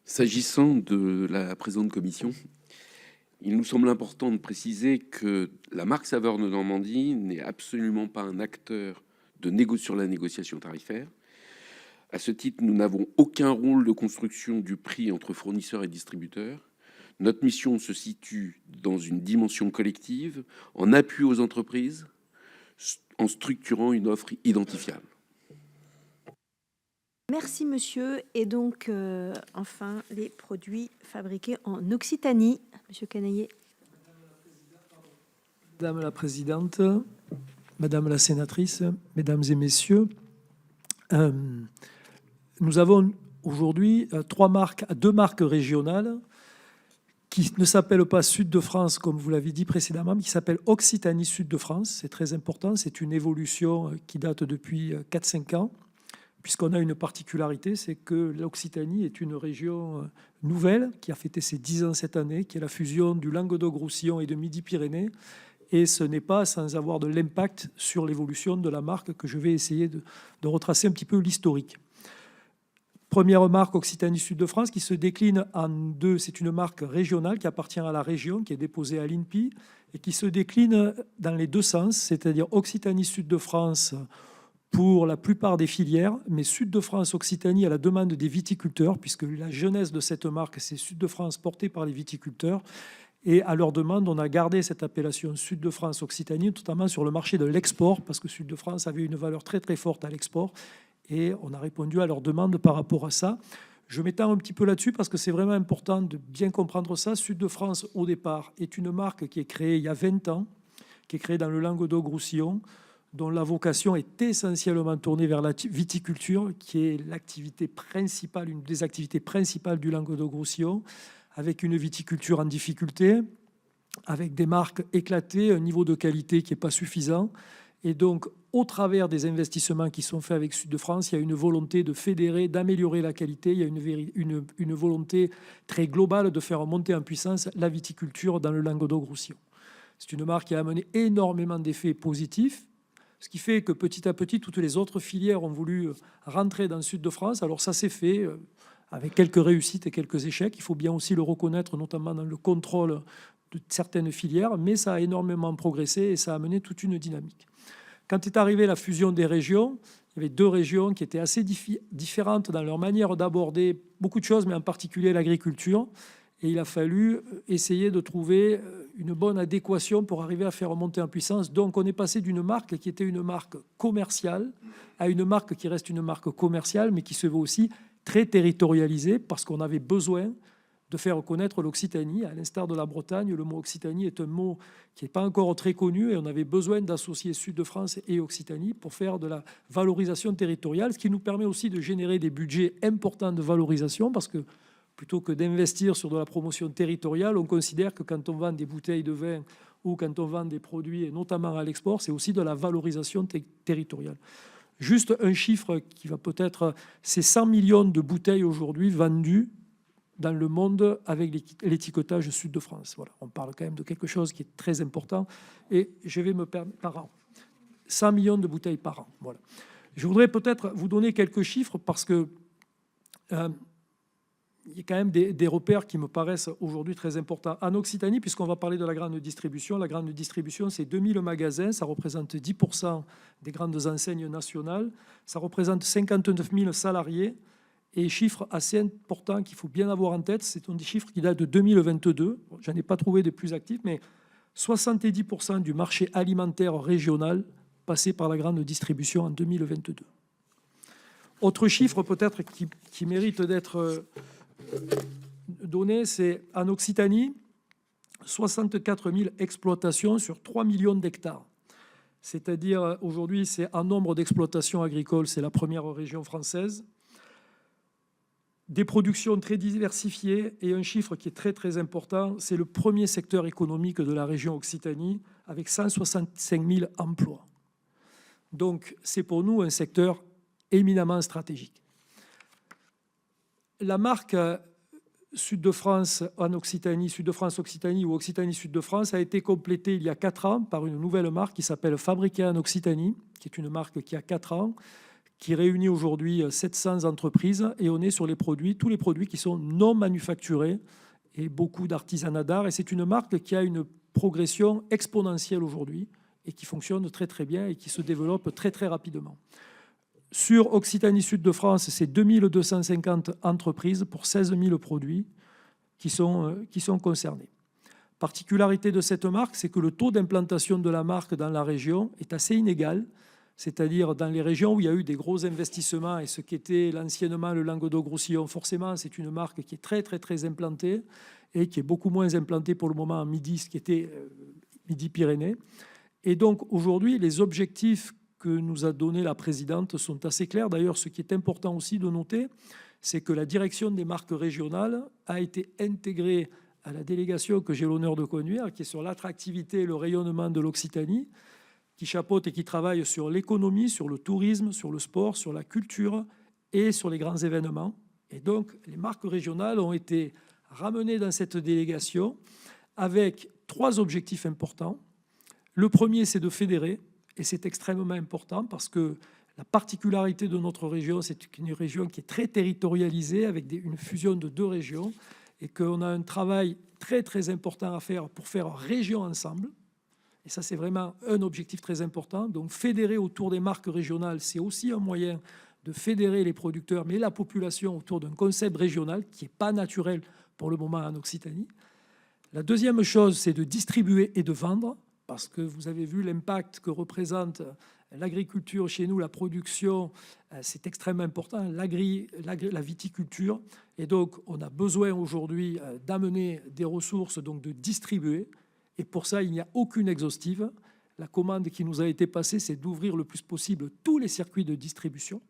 S'agissant de la présente commission, il nous semble important de préciser que la marque Saveurs de Normandie n'est absolument pas un acteur sur la négociation tarifaire. À ce titre, nous n'avons aucun rôle de construction du prix entre fournisseurs et distributeurs. Notre mission se situe dans une dimension collective, en appui aux entreprises, en structurant une offre identifiable. Merci monsieur. Et donc, enfin, les produits fabriqués en Occitanie. Monsieur Canaillet. Madame la présidente, madame la sénatrice, mesdames et messieurs, nous avons aujourd'hui deux marques régionales qui ne s'appellent pas Sud de France, comme vous l'avez dit précédemment, mais qui s'appellent Occitanie Sud de France. C'est très important, c'est une évolution qui date depuis 4-5 ans, puisqu'on a une particularité, c'est que l'Occitanie est une région nouvelle qui a fêté ses 10 ans cette année, qui est la fusion du Languedoc-Roussillon et de Midi-Pyrénées. Et ce n'est pas sans avoir de l'impact sur l'évolution de la marque que je vais essayer de retracer un petit peu l'historique. Première marque Occitanie Sud de France qui se décline en deux. C'est une marque régionale qui appartient à la région, qui est déposée à l'INPI et qui se décline dans les deux sens, c'est-à-dire Occitanie Sud de France pour la plupart des filières, mais Sud de France Occitanie à la demande des viticulteurs, puisque la jeunesse de cette marque, c'est Sud de France portée par les viticulteurs. Et à leur demande, on a gardé cette appellation Sud de France Occitanie, notamment sur le marché de l'export, parce que Sud de France avait une valeur très très forte à l'export. Et on a répondu à leur demande par rapport à ça. Je m'étends un petit peu là-dessus parce que c'est vraiment important de bien comprendre ça. Sud de France, au départ, est une marque qui est créée il y a 20 ans, qui est créée dans le Languedoc-Roussillon, dont la vocation est essentiellement tournée vers la viticulture, qui est l'activité principale, une des activités principales du Languedoc-Roussillon, avec une viticulture en difficulté, avec des marques éclatées, un niveau de qualité qui n'est pas suffisant. Et donc, au travers des investissements qui sont faits avec Sud de France, il y a une volonté de fédérer, d'améliorer la qualité. Il y a une volonté très globale de faire monter en puissance la viticulture dans le Languedoc-Roussillon. C'est une marque qui a amené énormément d'effets positifs, ce qui fait que petit à petit, toutes les autres filières ont voulu rentrer dans le Sud de France. Alors ça s'est fait avec quelques réussites et quelques échecs. Il faut bien aussi le reconnaître, notamment dans le contrôle de certaines filières, mais ça a énormément progressé et ça a amené toute une dynamique. Quand est arrivée la fusion des régions, il y avait deux régions qui étaient assez différentes dans leur manière d'aborder beaucoup de choses, mais en particulier l'agriculture. Et il a fallu essayer de trouver une bonne adéquation pour arriver à faire monter en puissance. Donc on est passé d'une marque qui était une marque commerciale à une marque qui reste une marque commerciale, mais qui se veut aussi très territorialisée, parce qu'on avait besoin de faire connaître l'Occitanie. À l'instar de la Bretagne, le mot Occitanie est un mot qui n'est pas encore très connu et on avait besoin d'associer Sud de France et Occitanie pour faire de la valorisation territoriale, ce qui nous permet aussi de générer des budgets importants de valorisation, parce que plutôt que d'investir sur de la promotion territoriale, on considère que quand on vend des bouteilles de vin ou quand on vend des produits, et notamment à l'export, c'est aussi de la valorisation territoriale. Juste un chiffre qui va peut-être... C'est 100 millions de bouteilles aujourd'hui vendues dans le monde avec l'étiquetage Sud de France. Voilà, on parle quand même de quelque chose qui est très important. Et je vais me permettre par an. 100 millions de bouteilles par an. Voilà. Je voudrais peut-être vous donner quelques chiffres parce que il y a quand même des repères qui me paraissent aujourd'hui très importants. En Occitanie, puisqu'on va parler de la grande distribution, c'est 2000 magasins, ça représente 10% des grandes enseignes nationales, ça représente 59 000 salariés, et chiffre assez important qu'il faut bien avoir en tête, c'est des chiffres qui datent de 2022, je n'en ai pas trouvé de plus actifs, mais 70% du marché alimentaire régional passé par la grande distribution en 2022. Autre chiffre peut-être qui mérite d'être donné, c'est en Occitanie, 64 000 exploitations sur 3 millions d'hectares. C'est-à-dire, aujourd'hui, c'est en nombre d'exploitations agricoles, c'est la première région française. Des productions très diversifiées et un chiffre qui est très, très important, c'est le premier secteur économique de la région Occitanie avec 165 000 emplois. Donc, c'est pour nous un secteur éminemment stratégique. La marque Sud de France en Occitanie, Sud de France Occitanie ou Occitanie Sud de France a été complétée il y a 4 ans par une nouvelle marque qui s'appelle Fabriqué en Occitanie, qui est une marque qui a 4 ans, qui réunit aujourd'hui 700 entreprises et on est sur tous les produits qui sont non manufacturés et beaucoup d'artisanat d'art. Et c'est une marque qui a une progression exponentielle aujourd'hui et qui fonctionne très très bien et qui se développe très très rapidement. Sur Occitanie Sud de France, c'est 2250 entreprises pour 16 000 produits qui sont concernés. Particularité de cette marque, c'est que le taux d'implantation de la marque dans la région est assez inégal, c'est-à-dire dans les régions où il y a eu des gros investissements et ce qui était l'anciennement le Languedoc-Roussillon, forcément, c'est une marque qui est très, très, très implantée et qui est beaucoup moins implantée pour le moment en Midi, ce qui était Midi-Pyrénées. Et donc, aujourd'hui, les objectifs que nous a donné la présidente sont assez clairs. D'ailleurs, ce qui est important aussi de noter, c'est que la direction des marques régionales a été intégrée à la délégation que j'ai l'honneur de conduire, qui est sur l'attractivité et le rayonnement de l'Occitanie, qui chapeaute et qui travaille sur l'économie, sur le tourisme, sur le sport, sur la culture et sur les grands événements. Et donc, les marques régionales ont été ramenées dans cette délégation avec 3 objectifs importants. Le premier, c'est de fédérer. Et c'est extrêmement important parce que la particularité de notre région, c'est une région qui est très territorialisée avec une fusion de 2 régions et qu'on a un travail très, très important à faire pour faire région ensemble. Et ça, c'est vraiment un objectif très important. Donc, fédérer autour des marques régionales, c'est aussi un moyen de fédérer les producteurs, mais la population autour d'un concept régional qui n'est pas naturel pour le moment en Occitanie. La deuxième chose, c'est de distribuer et de vendre. Parce que vous avez vu l'impact que représente l'agriculture chez nous, la production, c'est extrêmement important, la viticulture. Et donc, on a besoin aujourd'hui d'amener des ressources, donc de distribuer. Et pour ça, il n'y a aucune exhaustive. La commande qui nous a été passée, c'est d'ouvrir le plus possible tous les circuits de distribution.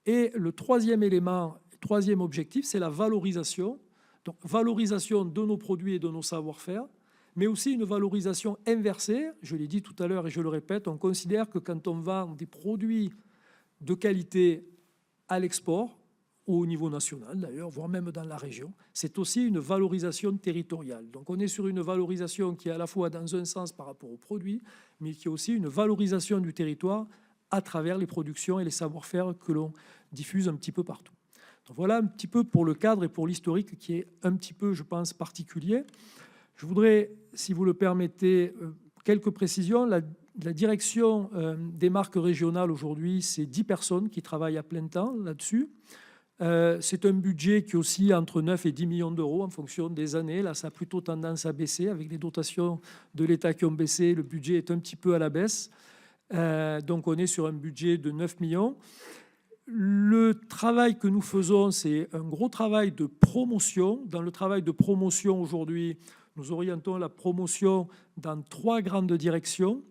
Et le troisième élément, troisième objectif, c'est la valorisation. Donc, valorisation de nos produits et de nos savoir-faire, mais aussi une valorisation inversée. Je l'ai dit tout à l'heure et je le répète, on considère que quand on vend des produits de qualité à l'export, ou au niveau national d'ailleurs, voire même dans la région, c'est aussi une valorisation territoriale. Donc on est sur une valorisation qui est à la fois dans un sens par rapport aux produits, mais qui est aussi une valorisation du territoire à travers les productions et les savoir-faire que l'on diffuse un petit peu partout. Donc voilà un petit peu pour le cadre et pour l'historique qui est un petit peu, je pense, particulier. Je voudrais, si vous le permettez, quelques précisions. La direction des marques régionales aujourd'hui, c'est 10 personnes qui travaillent à plein temps là-dessus. C'est un budget qui oscille entre 9 et 10 millions d'euros en fonction des années. Là, ça a plutôt tendance à baisser. Avec les dotations de l'État qui ont baissé, le budget est un petit peu à la baisse. Donc, on est sur un budget de 9 millions. Le travail que nous faisons, c'est un gros travail de promotion. Dans le travail de promotion aujourd'hui, nous orientons la promotion dans 3 grandes directions.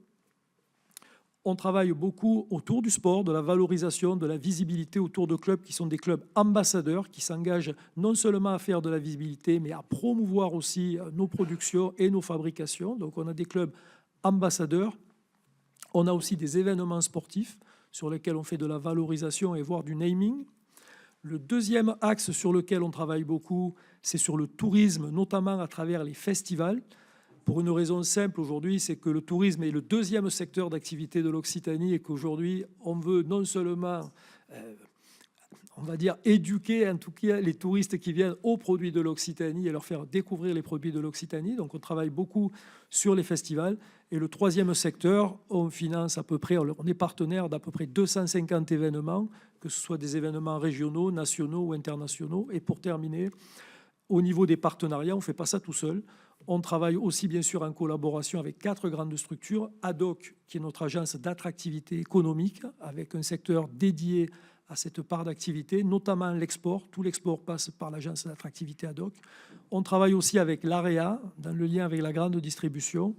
On travaille beaucoup autour du sport, de la valorisation, de la visibilité autour de clubs qui sont des clubs ambassadeurs, qui s'engagent non seulement à faire de la visibilité, mais à promouvoir aussi nos productions et nos fabrications. Donc on a des clubs ambassadeurs. On a aussi des événements sportifs sur lesquels on fait de la valorisation et voire du naming. Le deuxième axe sur lequel on travaille beaucoup, c'est sur le tourisme, notamment à travers les festivals. Pour une raison simple aujourd'hui, c'est que le tourisme est le deuxième secteur d'activité de l'Occitanie et qu'aujourd'hui, on veut non seulement, on va dire, éduquer en tout cas les touristes qui viennent aux produits de l'Occitanie et leur faire découvrir les produits de l'Occitanie. Donc on travaille beaucoup sur les festivals. Et le troisième secteur, on finance à peu près, on est partenaire d'à peu près 250 événements, que ce soit des événements régionaux, nationaux ou internationaux. Et pour terminer, au niveau des partenariats, on ne fait pas ça tout seul. On travaille aussi bien sûr en collaboration avec 4 grandes structures. ADOC, qui est notre agence d'attractivité économique, avec un secteur dédié à cette part d'activité, notamment l'export. Tout l'export passe par l'agence d'attractivité ADOC. On travaille aussi avec l'AREA, dans le lien avec la grande distribution.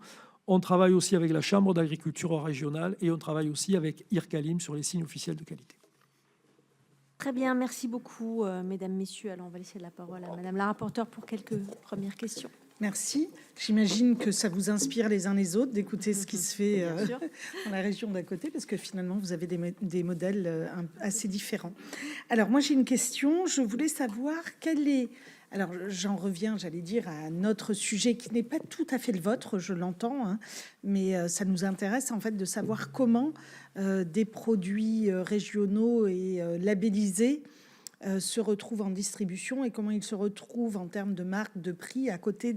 On travaille aussi avec la Chambre d'agriculture régionale et on travaille aussi avec IRCALIM sur les signes officiels de qualité. Très bien, merci beaucoup, mesdames, messieurs. Alors, on va laisser la parole à madame la rapporteure pour quelques premières questions. Merci. J'imagine que ça vous inspire les uns les autres d'écouter ce qui se fait Bien sûr. dans la région d'à côté, parce que finalement, vous avez des modèles assez différents. Alors, moi, j'ai une question. Je voulais savoir quelle est... Alors, j'en reviens, j'allais dire, à notre sujet qui n'est pas tout à fait le vôtre, je l'entends, hein, mais ça nous intéresse en fait de savoir comment des produits régionaux et labellisés se retrouvent en distribution et comment ils se retrouvent en termes de marque, de prix à côté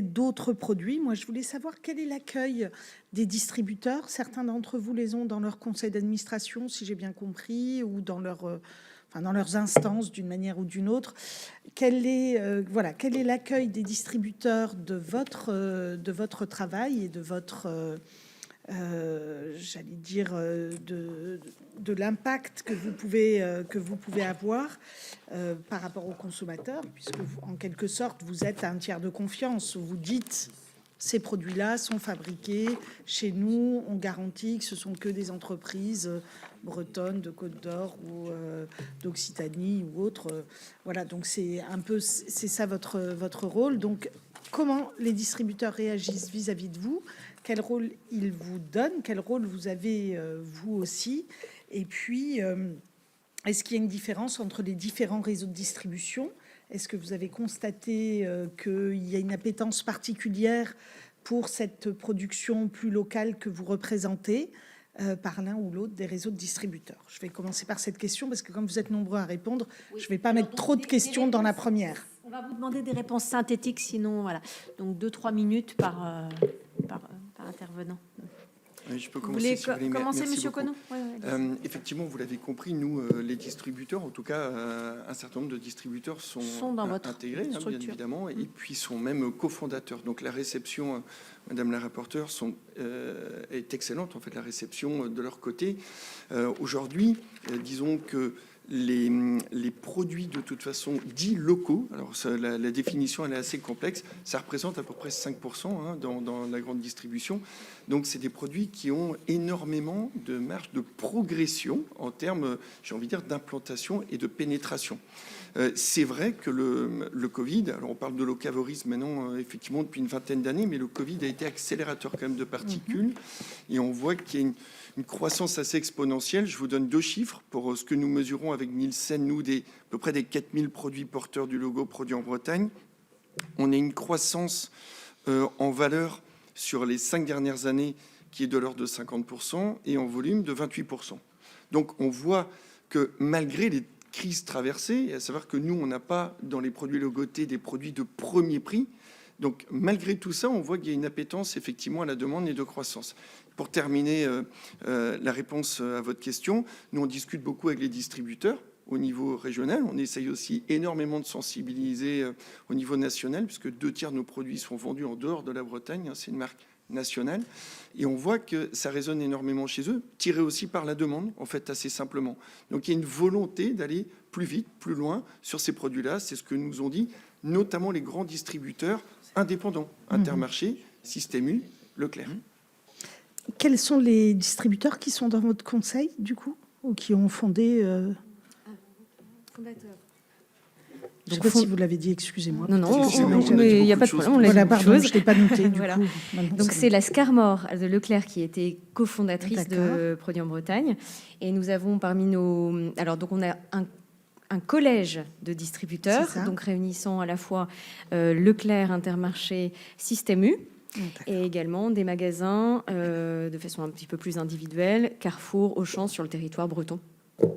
d'autres produits. Moi, je voulais savoir quel est l'accueil des distributeurs. Certains d'entre vous les ont dans leur conseil d'administration, si j'ai bien compris, ou dans dans leurs instances d'une manière ou d'une autre. Quel est l'accueil des distributeurs de votre travail et de votre j'allais dire de l'impact que vous pouvez avoir par rapport aux consommateurs, puisque en quelque sorte vous êtes un tiers de confiance. Vous dites ces produits-là sont fabriqués chez nous, on garantit que ce sont que des entreprises bretonnes de Côte d'Or ou d'Occitanie ou autres. Voilà, donc c'est ça votre rôle. Donc comment les distributeurs réagissent vis-à-vis de vous? Quel rôle ils vous donnent? Quel rôle vous avez vous aussi? Et puis, est-ce qu'il y a une différence entre les différents réseaux de distribution? Est-ce que vous avez constaté qu'il y a une appétence particulière pour cette production plus locale que vous représentez par l'un ou l'autre des réseaux de distributeurs? Je vais commencer par cette question parce que comme vous êtes nombreux à répondre, oui, je ne vais pas mettre trop de questions dans la première. On va vous demander des réponses synthétiques, sinon voilà. Donc 2-3 minutes par intervenant. Oui, je peux commencer. Vous voulez commencer, Monsieur Conneau? Effectivement, vous l'avez compris, nous, les distributeurs, en tout cas, un certain nombre de distributeurs sont dans votre intégrés, bien évidemment, et puis sont même cofondateurs. Donc la réception, Madame la rapporteure, est excellente, en fait, la réception de leur côté. Aujourd'hui, disons que les produits de toute façon dits locaux, alors ça, la définition elle est assez complexe, ça représente à peu près 5% dans la grande distribution. Donc c'est des produits qui ont énormément de marge de progression en termes, j'ai envie de dire, d'implantation et de pénétration. C'est vrai que le Covid, alors on parle de locavorisme maintenant effectivement depuis une vingtaine d'années, mais le Covid a été accélérateur quand même de particules et on voit qu'il y a une croissance assez exponentielle. Je vous donne 2 chiffres pour ce que nous mesurons avec Nielsen, nous, à peu près des 4000 produits porteurs du logo produits en Bretagne. On a une croissance en valeur sur les 5 dernières années qui est de l'ordre de 50% et en volume de 28%. Donc on voit que malgré les crises traversées, à savoir que nous, on n'a pas dans les produits logotés des produits de premier prix, donc malgré tout ça, on voit qu'il y a une appétence effectivement à la demande et de croissance. Pour terminer la réponse à votre question, nous on discute beaucoup avec les distributeurs au niveau régional. On essaye aussi énormément de sensibiliser au niveau national, puisque 2/3 de nos produits sont vendus en dehors de la Bretagne. C'est une marque nationale. Et on voit que ça résonne énormément chez eux, tiré aussi par la demande, en fait, assez simplement. Donc il y a une volonté d'aller plus vite, plus loin sur ces produits-là. C'est ce que nous ont dit, notamment les grands distributeurs indépendants, Intermarché, Système U, Leclerc. Quels sont les distributeurs qui sont dans votre conseil, du coup, ou qui ont fondé Fondateur. Je ne sais pas si vous l'avez dit, excusez-moi. Non, mais il n'y a pas de problème. On l'a pardon, je ne l'ai pas noté. Du voilà. coup, donc c'est la Scarmore de Leclerc qui était cofondatrice de Produits en Bretagne. Et nous avons parmi nos... Alors donc on a un collège de distributeurs, C'est ça. donc réunissant à la fois Leclerc, Intermarché, Système U, et également des magasins de façon un petit peu plus individuelle, Carrefour, Auchan sur le territoire breton.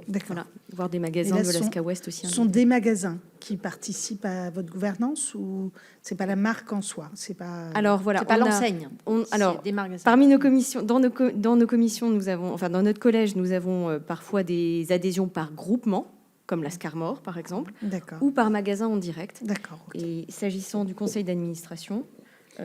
D'accord. Voilà, voire des Et magasins là, de l'Asca Ouest aussi. Ce sont des magasins qui participent à votre gouvernance ou c'est pas la marque en soi? C'est pas. Alors voilà, C'est pas on a- l'enseigne. alors, C'est des magasins. parmi nos commissions, dans nos commissions, nous avons, enfin dans notre collège, nous avons parfois des adhésions par groupement, comme la Scarmore par exemple, D'accord. ou par magasin en direct. D'accord. Ok. Et s'agissant du conseil d'administration,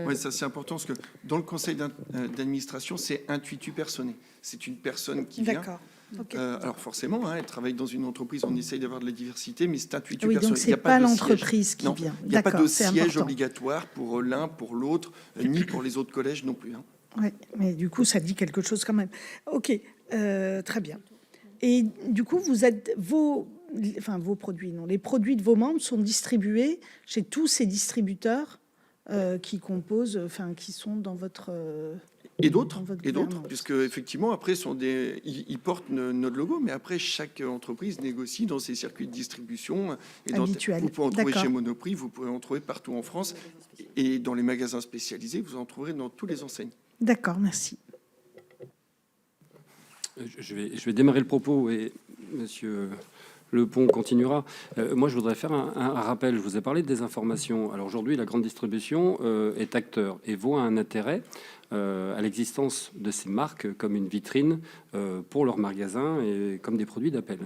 Oui, ça c'est important parce que dans le conseil d'administration, c'est intuitu personné. C'est une personne qui vient. D'accord. Ok. Alors forcément, elle travaille dans une entreprise, on essaye d'avoir de la diversité, mais c'est intuitu Oui, personné. donc Il y a c'est pas de l'entreprise siège. qui Non, vient. il n'y a pas de D'accord, c'est siège important. obligatoire pour l'un, pour l'autre, ni pour les autres collèges non plus. Oui, mais du coup, ça dit quelque chose quand même. Ok, très bien. Et du coup, vous êtes vos produits, non, les produits de vos membres sont distribués chez tous ces distributeurs qui composent, qui sont dans votre. Et d'autres, dans votre puisque gouvernance. effectivement, après, ils portent notre logo, mais après, chaque entreprise négocie dans ses circuits de distribution. Et Habituels. vous pouvez en trouver D'accord. chez Monoprix, vous pouvez en trouver partout en France. Et dans les magasins spécialisés, vous en trouverez dans tous les enseignes. D'accord, merci. Je vais démarrer le propos et Monsieur Lepont continuera. Moi, je voudrais faire un rappel. Je vous ai parlé de désinformation. Alors aujourd'hui, la grande distribution est acteur et voit un intérêt à l'existence de ces marques comme une vitrine pour leurs magasins et comme des produits d'appel.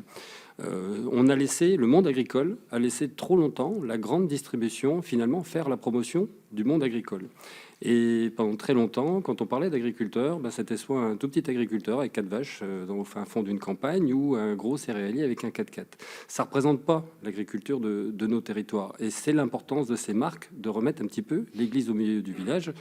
On a laissé, le monde agricole a laissé trop longtemps la grande distribution finalement faire la promotion du monde agricole. Et pendant très longtemps, quand on parlait d'agriculteurs, c'était soit un tout petit agriculteur avec 4 vaches au fin fond d'une campagne ou un gros céréalier avec un 4x4. Ça ne représente pas l'agriculture de nos territoires. Et c'est l'importance de ces marques de remettre un petit peu l'église au milieu du village,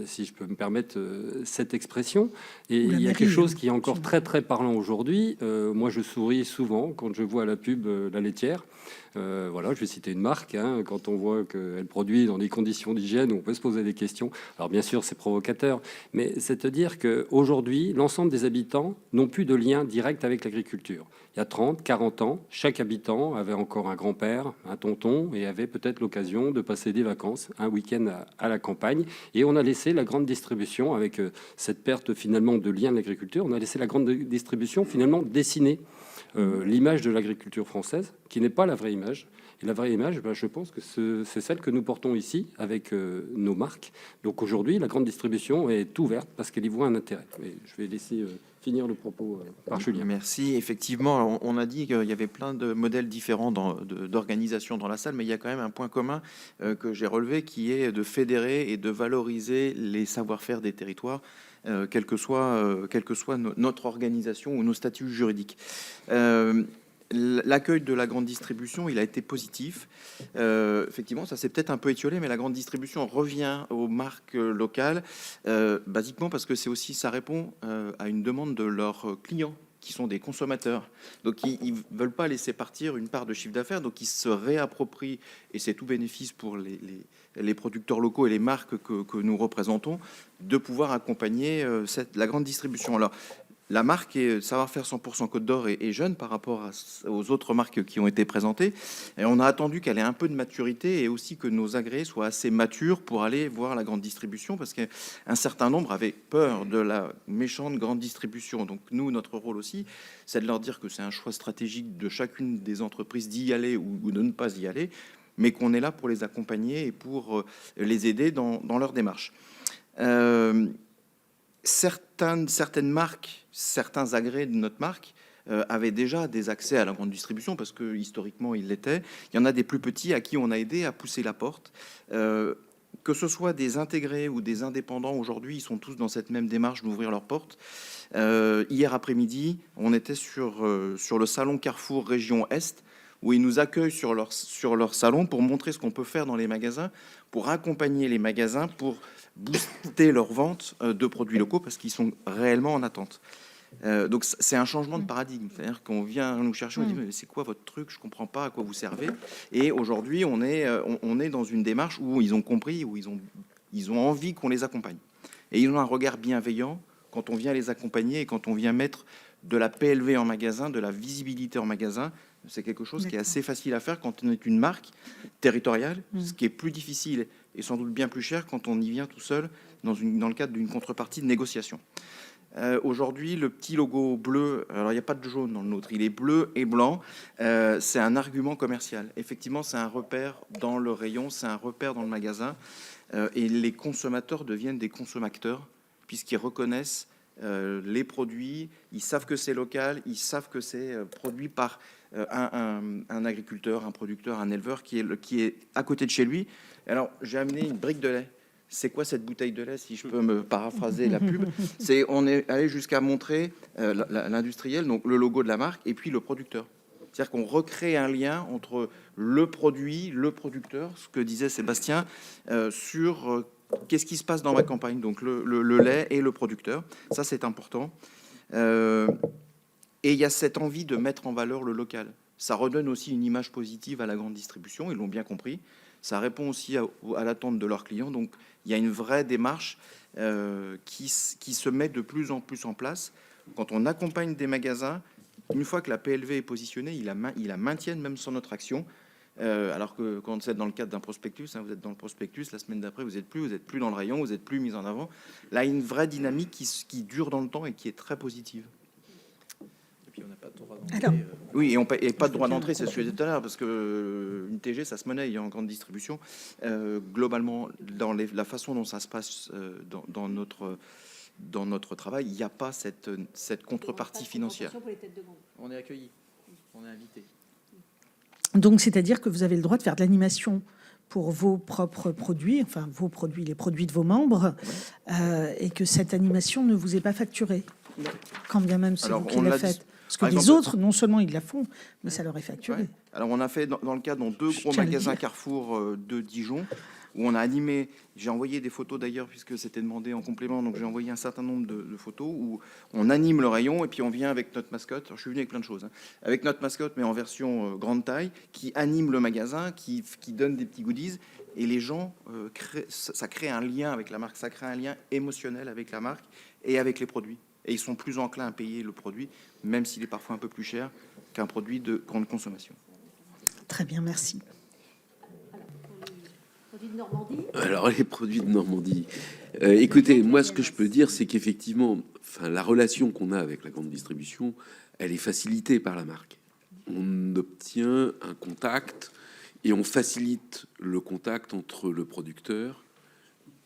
si je peux me permettre cette expression. Et il y a quelque chose qui est encore très très parlant aujourd'hui. Moi, je souris souvent quand je vois à la pub la laitière. Voilà, je vais citer une marque. Quand on voit qu'elle produit dans des conditions d'hygiène, on peut se poser des questions. Alors bien sûr, c'est provocateur, mais c'est à dire qu'aujourd'hui, l'ensemble des habitants n'ont plus de lien direct avec l'agriculture. Il y a 30, 40 ans, chaque habitant avait encore un grand-père, un tonton, et avait peut-être l'occasion de passer des vacances, un week-end à la campagne. Et on a laissé la grande distribution, avec cette perte finalement de lien de l'agriculture, on a laissé la grande distribution finalement dessiner l'image de l'agriculture française, qui n'est pas la vraie image. Et la vraie image, je pense que c'est celle que nous portons ici avec nos marques. Donc aujourd'hui, la grande distribution est ouverte parce qu'elle y voit un intérêt. Mais je vais laisser finir le propos par Julien. Merci. Effectivement, on a dit qu'il y avait plein de modèles différents d'organisation dans la salle, mais il y a quand même un point commun que j'ai relevé qui est de fédérer et de valoriser les savoir-faire des territoires. Quelle que soit notre organisation ou nos statuts juridiques. L'accueil de la grande distribution, il a été positif. Effectivement, ça s'est peut-être un peu étiolé, mais la grande distribution revient aux marques locales, basiquement parce que ça répond à une demande de leurs clients, qui sont des consommateurs. Donc, ils ne veulent pas laisser partir une part de chiffre d'affaires, donc ils se réapproprient, et c'est tout bénéfice pour les producteurs locaux et les marques que nous représentons, de pouvoir accompagner la grande distribution. Alors, la marque Savoir-faire 100% Côte d'Or est jeune par rapport aux autres marques qui ont été présentées. Et on a attendu qu'elle ait un peu de maturité et aussi que nos agréés soient assez matures pour aller voir la grande distribution, parce qu'un certain nombre avaient peur de la méchante grande distribution. Donc nous, notre rôle aussi, c'est de leur dire que c'est un choix stratégique de chacune des entreprises d'y aller ou de ne pas y aller, mais qu'on est là pour les accompagner et pour les aider dans leur démarche. Certaines marques, certains agréés de notre marque avaient déjà des accès à la grande distribution parce que historiquement ils l'étaient. Il y en a des plus petits à qui on a aidé à pousser la porte. Que ce soit des intégrés ou des indépendants, aujourd'hui ils sont tous dans cette même démarche d'ouvrir leurs portes. Hier après-midi, on était sur le salon Carrefour Région Est, où ils nous accueillent sur leur salon pour montrer ce qu'on peut faire dans les magasins, pour accompagner les magasins, pour booster leur vente de produits locaux parce qu'ils sont réellement en attente. Donc c'est un changement de paradigme, c'est-à-dire qu'on vient nous chercher, on dit mais c'est quoi votre truc, je comprends pas à quoi vous servez. Et aujourd'hui on est dans une démarche où ils ont compris, où ils ont envie qu'on les accompagne. Et ils ont un regard bienveillant quand on vient les accompagner et quand on vient mettre de la PLV en magasin, de la visibilité en magasin, C'est quelque chose qui est assez facile à faire quand on est une marque territoriale, ce qui est plus difficile et sans doute bien plus cher quand on y vient tout seul dans le cadre d'une contrepartie de négociation. Aujourd'hui, le petit logo bleu, alors il n'y a pas de jaune dans le nôtre, il est bleu et blanc, c'est un argument commercial. Effectivement, c'est un repère dans le rayon, c'est un repère dans le magasin, et les consommateurs deviennent des consommateurs puisqu'ils reconnaissent les produits, ils savent que c'est local, ils savent que c'est produit par un agriculteur, un producteur, un éleveur qui est à côté de chez lui. Alors, j'ai amené une brique de lait. C'est quoi cette bouteille de lait, si je peux me paraphraser la pub? On est allé jusqu'à montrer l'industriel, donc le logo de la marque, et puis le producteur. C'est-à-dire qu'on recrée un lien entre le produit, le producteur, ce que disait Sébastien, sur qu'est-ce qui se passe dans ma campagne, donc le lait et le producteur. Ça, c'est important. Et il y a cette envie de mettre en valeur le local. Ça redonne aussi une image positive à la grande distribution, ils l'ont bien compris. Ça répond aussi à l'attente de leurs clients. Donc, il y a une vraie démarche qui se met de plus en plus en place. Quand on accompagne des magasins, une fois que la PLV est positionnée, ils la maintiennent même sans notre action. Alors que quand vous êtes dans le cadre d'un prospectus, vous êtes dans le prospectus, la semaine d'après, vous n'êtes plus dans le rayon, vous n'êtes plus mis en avant. Là, il y a une vraie dynamique qui dure dans le temps et qui est très positive. Et puis, on n'a pas de droit d'entrée. Oui, et pas de droit d'entrée, c'est ce que je disais tout à l'heure, parce qu'une TG, ça se monnaie en grande distribution. Globalement, dans la façon dont ça se passe dans notre travail, il n'y a pas cette contrepartie financière. On est accueillis, on est invité. Donc, c'est-à-dire que vous avez le droit de faire de l'animation pour vos propres produits, enfin vos produits, les produits de vos membres, et que cette animation ne vous est pas facturée, quand bien même c'est vous qui la faites. Parce que les autres, non seulement ils la font, mais ça leur est facturé. Ouais. Alors, on a fait dans le cadre dans 2 gros magasins Carrefour de Dijon, où on a animé, j'ai envoyé des photos d'ailleurs, puisque c'était demandé en complément, donc j'ai envoyé un certain nombre de photos, où on anime le rayon, et puis on vient avec notre mascotte, alors, je suis venu avec plein de choses, avec notre mascotte, mais en version grande taille, qui anime le magasin, qui donne des petits goodies, et les gens, ça crée un lien avec la marque, ça crée un lien émotionnel avec la marque et avec les produits. Et ils sont plus enclins à payer le produit, même s'il est parfois un peu plus cher qu'un produit de grande consommation. Très bien, merci. Alors, les produits de Normandie. Écoutez, moi, ce que je peux dire, c'est qu'effectivement, la relation qu'on a avec la grande distribution, elle est facilitée par la marque. On obtient un contact et on facilite le contact entre le producteur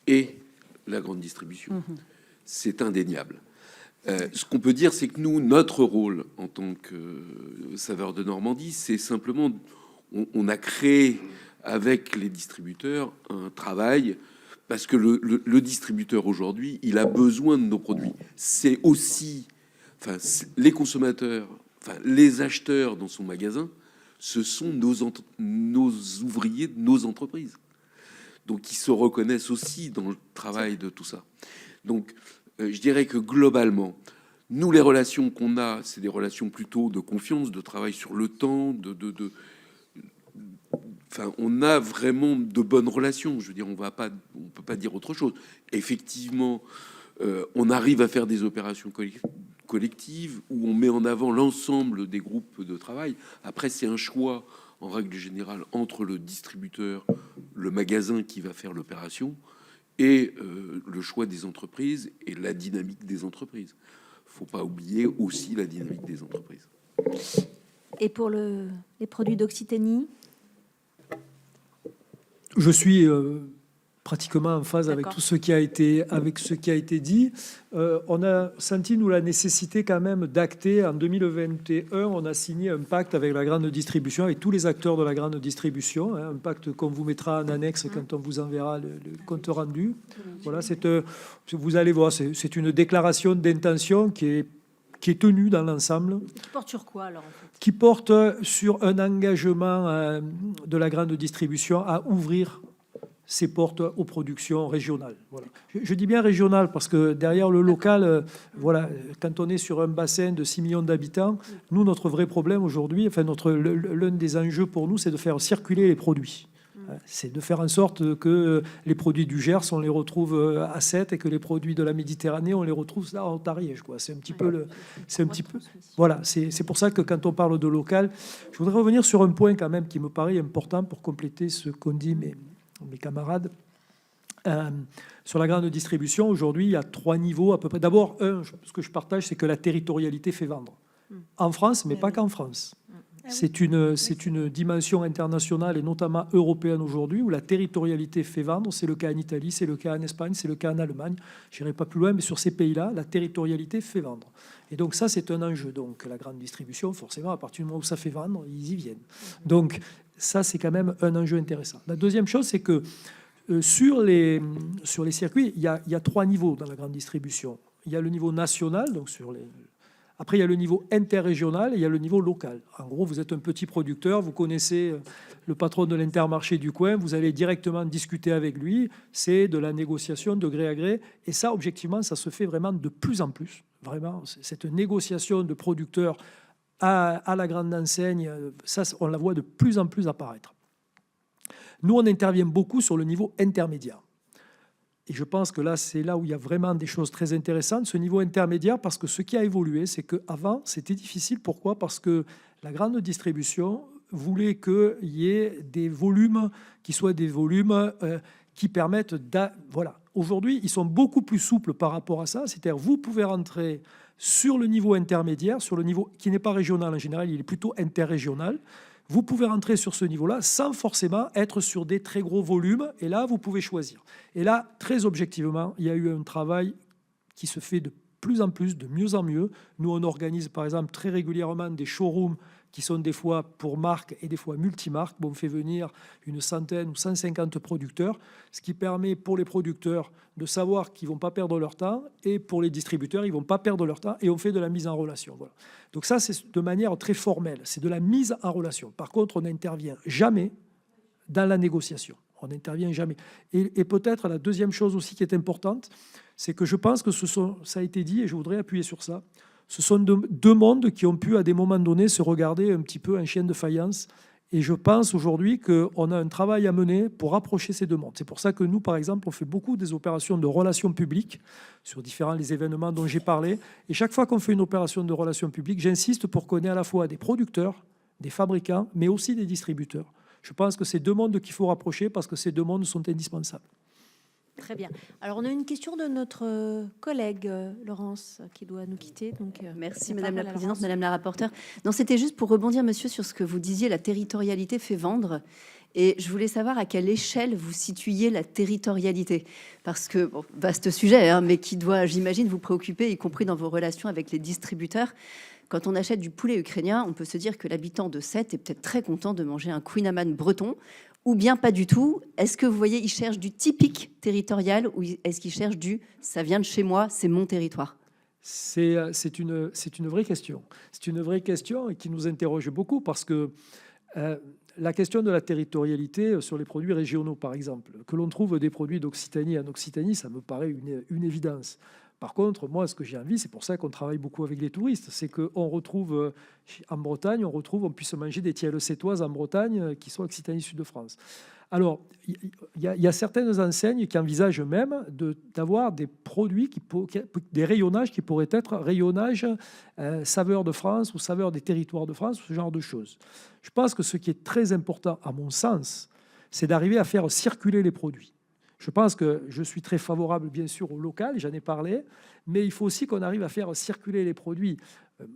et la grande distribution. C'est indéniable. Ce qu'on peut dire, c'est que nous, notre rôle en tant que Saveurs de Normandie, c'est simplement, on a créé avec les distributeurs un travail, parce que le distributeur aujourd'hui, il a besoin de nos produits. C'est aussi, les consommateurs, les acheteurs dans son magasin, ce sont nos ouvriers de nos entreprises. Donc, ils se reconnaissent aussi dans le travail de tout ça. Donc, je dirais que globalement, nous, les relations qu'on a, c'est des relations plutôt de confiance, de travail sur le temps, on a vraiment de bonnes relations. Je veux dire, on peut pas dire autre chose. Effectivement, on arrive à faire des opérations collectives où on met en avant l'ensemble des groupes de travail. Après, c'est un choix, en règle générale, entre le distributeur, le magasin qui va faire l'opération, et le choix des entreprises et la dynamique des entreprises. Il ne faut pas oublier aussi la dynamique des entreprises. Et pour les produits d'Occitanie ? Je suis pratiquement en phase avec tout ce qui a été dit. On a senti, nous, la nécessité quand même d'acter. En 2021, on a signé un pacte avec la grande distribution, avec tous les acteurs de la grande distribution, un pacte qu'on vous mettra en annexe quand on vous enverra le compte rendu. Voilà, vous allez voir, c'est une déclaration d'intention qui est tenue dans l'ensemble. Qui porte sur quoi, alors, en fait ? Qui porte sur un engagement de la grande distribution à ouvrir ses portes aux productions régionales. Voilà. Je dis bien régionales parce que derrière le local, quand on est sur un bassin de 6 millions d'habitants, nous, notre vrai problème aujourd'hui, l'un des enjeux pour nous, c'est de faire circuler les produits C'est de faire en sorte que les produits du Gers, on les retrouve à Sète, et que les produits de la Méditerranée, on les retrouve là en Ariège, quoi. C'est un petit peu voilà, c'est pour ça que quand on parle de local, je voudrais revenir sur un point quand même qui me paraît important pour compléter ce qu'ont dit mes camarades. Sur la grande distribution, aujourd'hui, il y a 3 niveaux à peu près. D'abord, ce que je partage, c'est que la territorialité fait vendre. En France, mais pas qu'en France. C'est une dimension internationale et notamment européenne aujourd'hui où la territorialité fait vendre. C'est le cas en Italie, c'est le cas en Espagne, c'est le cas en Allemagne. Je n'irai pas plus loin, mais sur ces pays-là, la territorialité fait vendre. Et donc ça, c'est un enjeu. Donc la grande distribution, forcément, à partir du moment où ça fait vendre, ils y viennent. Donc ça, c'est quand même un enjeu intéressant. La deuxième chose, c'est que sur les circuits, il y a 3 niveaux dans la grande distribution. Il y a le niveau national, donc après, il y a le niveau interrégional et il y a le niveau local. En gros, vous êtes un petit producteur, vous connaissez le patron de l'Intermarché du coin, vous allez directement discuter avec lui. C'est de la négociation de gré à gré. Et ça, objectivement, ça se fait vraiment de plus en plus. Vraiment, cette négociation de producteurs à la grande enseigne, ça, on la voit de plus en plus apparaître. Nous, on intervient beaucoup sur le niveau intermédiaire. Et je pense que là, c'est là où il y a vraiment des choses très intéressantes, ce niveau intermédiaire, parce que ce qui a évolué, c'est qu'avant, c'était difficile. Pourquoi ? Parce que la grande distribution voulait qu'il y ait des volumes qui soient des volumes qui permettent... Voilà. Aujourd'hui, ils sont beaucoup plus souples par rapport à ça. C'est-à-dire, vous pouvez rentrer sur le niveau intermédiaire, sur le niveau qui n'est pas régional en général, il est plutôt interrégional. Vous pouvez rentrer sur ce niveau-là sans forcément être sur des très gros volumes. Et là, vous pouvez choisir. Et là, très objectivement, il y a eu un travail qui se fait de plus en plus, de mieux en mieux. Nous, on organise par exemple très régulièrement des showrooms qui sont des fois pour marques et des fois multimarques. On fait venir une centaine ou 150 producteurs, ce qui permet pour les producteurs de savoir qu'ils ne vont pas perdre leur temps et pour les distributeurs, ils ne vont pas perdre leur temps et on fait de la mise en relation. Voilà. Donc ça, c'est de manière très formelle, c'est de la mise en relation. Par contre, on n'intervient jamais dans la négociation. On n'intervient jamais. Et peut-être la deuxième chose aussi qui est importante, c'est que je pense que ça a été dit et je voudrais appuyer sur ça. Ce sont deux mondes qui ont pu, à des moments donnés, se regarder un petit peu en chien de faïence. Et je pense aujourd'hui qu'on a un travail à mener pour rapprocher ces deux mondes. C'est pour ça que nous, par exemple, on fait beaucoup des opérations de relations publiques sur les événements dont j'ai parlé. Et chaque fois qu'on fait une opération de relations publiques, j'insiste pour qu'on ait à la fois des producteurs, des fabricants, mais aussi des distributeurs. Je pense que c'est deux mondes qu'il faut rapprocher parce que ces deux mondes sont indispensables. Très bien. Alors, on a une question de notre collègue Laurence qui doit nous quitter. Donc, merci Madame la Présidente, Madame la rapporteure. Non, c'était juste pour rebondir, monsieur, sur ce que vous disiez, la territorialité fait vendre. Et je voulais savoir à quelle échelle vous situiez la territorialité. Parce que, bon, vaste sujet, hein, mais qui doit, j'imagine, vous préoccuper, y compris dans vos relations avec les distributeurs. Quand on achète du poulet ukrainien, on peut se dire que l'habitant de Sète est peut-être très content de manger un Queen Amman breton, ou bien pas du tout. Est-ce que vous voyez, il cherche du typique territorial ou est-ce qu'il cherche du « ça vient de chez moi, c'est mon territoire » ? C'est une vraie question. C'est une vraie question et qui nous interroge beaucoup parce que la question de la territorialité sur les produits régionaux, par exemple, que l'on trouve des produits d'Occitanie en Occitanie, ça me paraît une évidence. Par contre, moi, ce que j'ai envie, c'est pour ça qu'on travaille beaucoup avec les touristes, c'est qu'on retrouve en Bretagne, on puisse manger des tielles sétoises en Bretagne qui sont Occitanie Sud de France. Alors, il y a certaines enseignes qui envisagent même d'avoir des produits, des rayonnages qui pourraient être rayonnages saveur de France ou saveur des territoires de France, ce genre de choses. Je pense que ce qui est très important, à mon sens, c'est d'arriver à faire circuler les produits. Je pense que je suis très favorable, bien sûr, au local, j'en ai parlé, mais il faut aussi qu'on arrive à faire circuler les produits.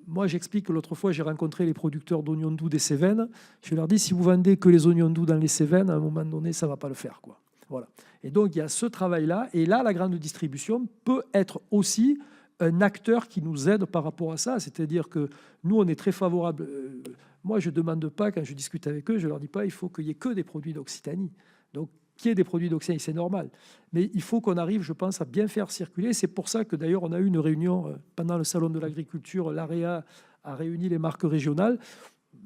Moi, j'explique que l'autre fois, j'ai rencontré les producteurs d'oignons doux des Cévennes. Je leur dis, si vous vendez que les oignons doux dans les Cévennes, à un moment donné, ça ne va pas le faire, quoi. Voilà. Et donc, il y a ce travail-là. Et là, la grande distribution peut être aussi un acteur qui nous aide par rapport à ça. C'est-à-dire que nous, on est très favorable. Moi, je ne demande pas, quand je discute avec eux, je ne leur dis pas, il faut qu'il n'y ait que des produits d'Occitanie. Donc, qu'il y ait des produits d'Occitanie, c'est normal. Mais il faut qu'on arrive, je pense, à bien faire circuler. C'est pour ça que, d'ailleurs, on a eu une réunion pendant le Salon de l'Agriculture. L'AREA a réuni les marques régionales.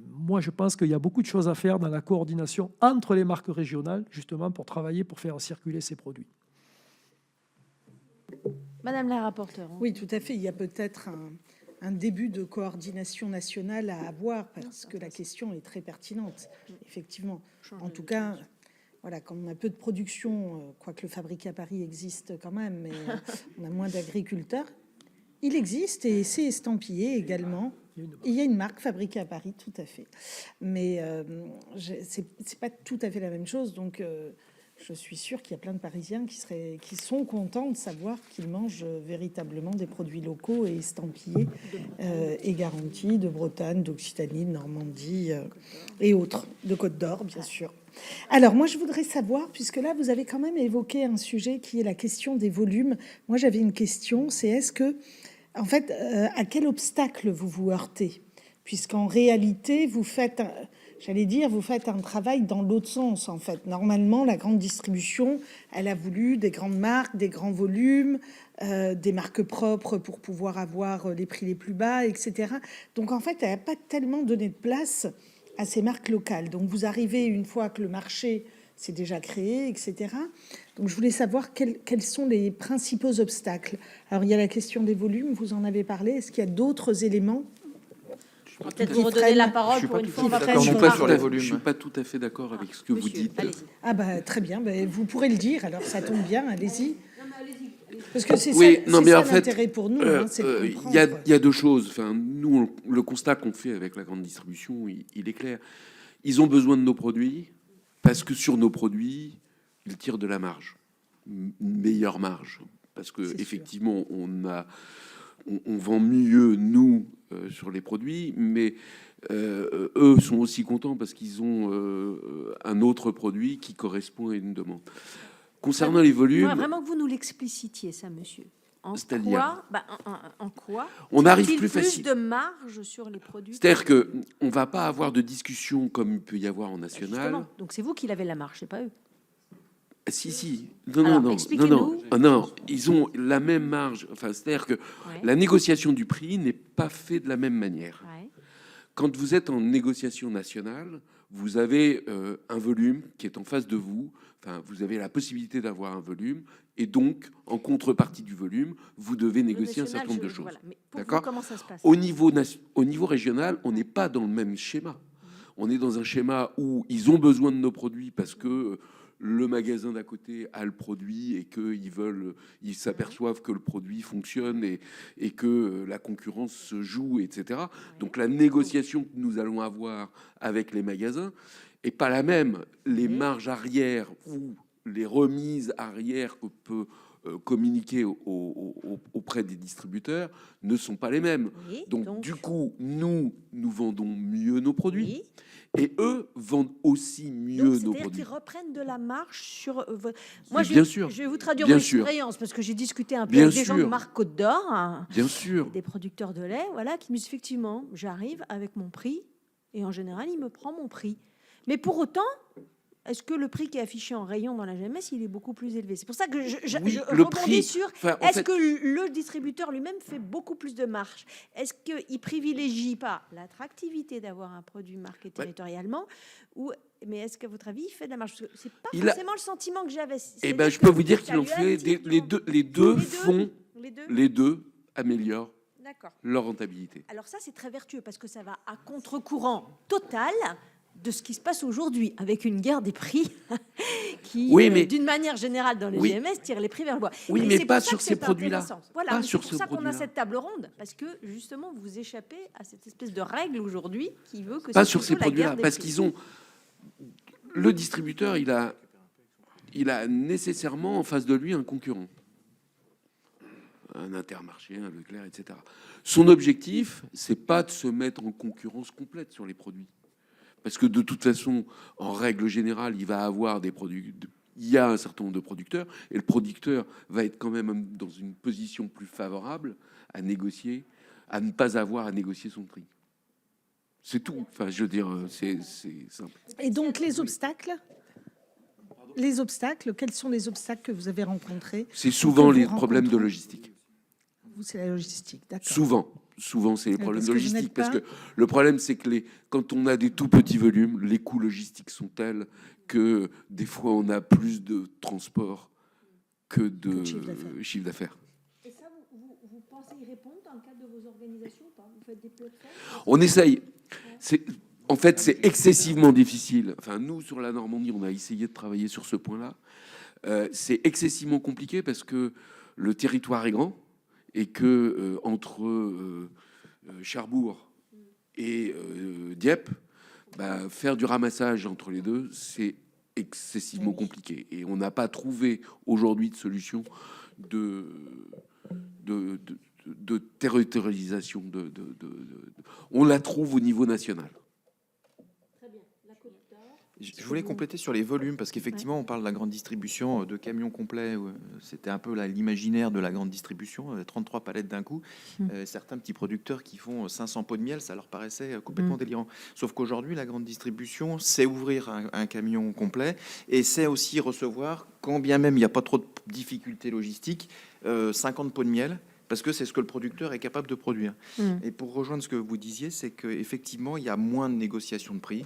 Moi, je pense qu'il y a beaucoup de choses à faire dans la coordination entre les marques régionales, justement, pour travailler, pour faire circuler ces produits. Madame la rapporteure. Oui, tout à fait. Il y a peut-être un début de coordination nationale à avoir, parce que la question est très pertinente, effectivement. En tout cas... voilà, quand on a peu de production, quoique le Fabrique à Paris existe quand même, mais on a moins d'agriculteurs. Il existe et c'est estampillé également. Il y a une marque Fabrique à Paris, tout à fait. Mais c'est pas tout à fait la même chose. Donc, je suis sûre qu'il y a plein de Parisiens qui sont contents de savoir qu'ils mangent véritablement des produits locaux et estampillés et garantis de Bretagne, d'Occitanie, de Normandie et autres, de Côte d'Or, bien sûr. Alors, moi, je voudrais savoir, puisque là, vous avez quand même évoqué un sujet qui est la question des volumes. Moi, j'avais une question, c'est est-ce que, en fait, à quel obstacle vous vous heurtez? Puisqu'en réalité, vous faites un travail dans l'autre sens, en fait. Normalement, la grande distribution, elle a voulu des grandes marques, des grands volumes, des marques propres pour pouvoir avoir les prix les plus bas, etc. Donc, en fait, elle n'a pas tellement donné de place à ces marques locales. Donc, vous arrivez une fois que le marché s'est déjà créé, etc. Donc, je voulais savoir quels sont les principaux obstacles. Alors, il y a la question des volumes, vous en avez parlé. Est-ce qu'il y a d'autres éléments? Peut-être vous redonner la parole pour une fois. On va Je ne suis pas tout à fait d'accord avec ce que vous dites. Ah bah très bien, bah, vous pourrez le dire. Alors ça tombe bien, allez-y. Parce que c'est Oui, ça, non, mais ça en fait, l'intérêt pour nous. C'est de comprendre, il y a deux choses. Enfin, nous, le constat qu'on fait avec la grande distribution, il est clair. Ils ont besoin de nos produits parce que sur nos produits, ils tirent de la marge, une meilleure marge, parce que effectivement, on vend mieux nous sur les produits, mais eux sont aussi contents parce qu'ils ont un autre produit qui correspond à une demande. Concernant les volumes, vraiment que vous nous l'explicitiez, ça, monsieur. C'est-à-dire en quoi on arrive plus de marge sur les produits. C'est-à-dire que on va pas avoir de discussion comme il peut y avoir en national. Justement. Donc c'est vous qui l'avez la marge, c'est pas eux. Si. Non. Ils ont la même marge. Enfin, c'est-à-dire que la négociation du prix n'est pas faite de la même manière. Ouais. Quand vous êtes en négociation nationale, vous avez un volume qui est en face de vous. Enfin, vous avez la possibilité d'avoir un volume. Et donc, en contrepartie du volume, vous devez négocier un certain nombre de choses. Voilà. D'accord ? Comment ça se passe ? Au niveau régional, on n'est pas dans le même schéma. On est dans un schéma où ils ont besoin de nos produits parce que le magasin d'à côté a le produit et ils s'aperçoivent que le produit fonctionne et que la concurrence se joue, etc. Donc la négociation que nous allons avoir avec les magasins est pas la même. Les marges arrière ou les remises arrière que peut communiquer auprès des distributeurs ne sont pas les mêmes. Oui, donc du coup, nous vendons mieux nos produits. Oui. Et eux vendent aussi mieux nos produits. C'est-à-dire qu'ils reprennent de la marge sur... Moi, je vais vous traduire mon expérience, parce que j'ai discuté un peu avec des gens de marque Côte d'Or, des producteurs de lait, voilà, qui me disent effectivement, j'arrive avec mon prix, et en général, il me prend mon prix. Mais pour autant... Est-ce que le prix qui est affiché en rayon dans la GMS, il est beaucoup plus élevé? C'est pour ça que je rebondis sur... Est-ce que le distributeur lui-même fait beaucoup plus de marge? Est-ce qu'il privilégie pas l'attractivité d'avoir un produit marqué territorialement mais est-ce qu'à votre avis, il fait de la marge? C'est pas forcément le sentiment que j'avais. Eh ben, je peux vous dire qu'ils ont fait... Les deux améliorent leur rentabilité. Alors ça, c'est très vertueux parce que ça va à contre-courant total de ce qui se passe aujourd'hui, avec une guerre des prix qui, d'une manière générale, dans les GMS, tire les prix vers le bas. Oui, mais pas sur ces produits-là. Voilà, c'est pour ça qu'on a cette table ronde, parce que justement, vous échappez à cette espèce de règle aujourd'hui qui veut que... Pas sur ces produits-là, parce qu'ils ont... Le distributeur, il a nécessairement en face de lui un concurrent. Un Intermarché, un Leclerc, etc. Son objectif, c'est pas de se mettre en concurrence complète sur les produits. Parce que de toute façon, en règle générale, il va avoir des produits. Il y a un certain nombre de producteurs, et le producteur va être quand même dans une position plus favorable à négocier, à ne pas avoir à négocier son prix. C'est tout. Enfin, je veux dire, c'est simple. Et donc les obstacles, quels sont les obstacles que vous avez rencontrés? C'est souvent les problèmes de logistique. Vous, c'est la logistique, d'accord. Souvent, c'est les problèmes de logistique. Parce que le problème, c'est que quand on a des tout petits volumes, les coûts logistiques sont tels que des fois, on a plus de transport que de chiffre d'affaires. Et ça, vous pensez y répondre dans le cadre de vos organisations ou pas? Vous faites des plateformes? On essaye. En fait, c'est excessivement difficile. Enfin, nous, sur la Normandie, on a essayé de travailler sur ce point-là. C'est excessivement compliqué parce que le territoire est grand et que entre Cherbourg et Dieppe, faire du ramassage entre les deux, c'est excessivement compliqué. Et on n'a pas trouvé aujourd'hui de solution de territorialisation. On la trouve au niveau national. Je voulais compléter sur les volumes, parce qu'effectivement, on parle de la grande distribution, de camions complets. C'était un peu l'imaginaire de la grande distribution, 33 palettes d'un coup. Certains petits producteurs qui font 500 pots de miel, ça leur paraissait complètement délirant. Sauf qu'aujourd'hui, la grande distribution sait ouvrir un camion complet et sait aussi recevoir, quand bien même il n'y a pas trop de difficultés logistiques, 50 pots de miel, parce que c'est ce que le producteur est capable de produire. Et pour rejoindre ce que vous disiez, c'est qu'effectivement, il y a moins de négociations de prix.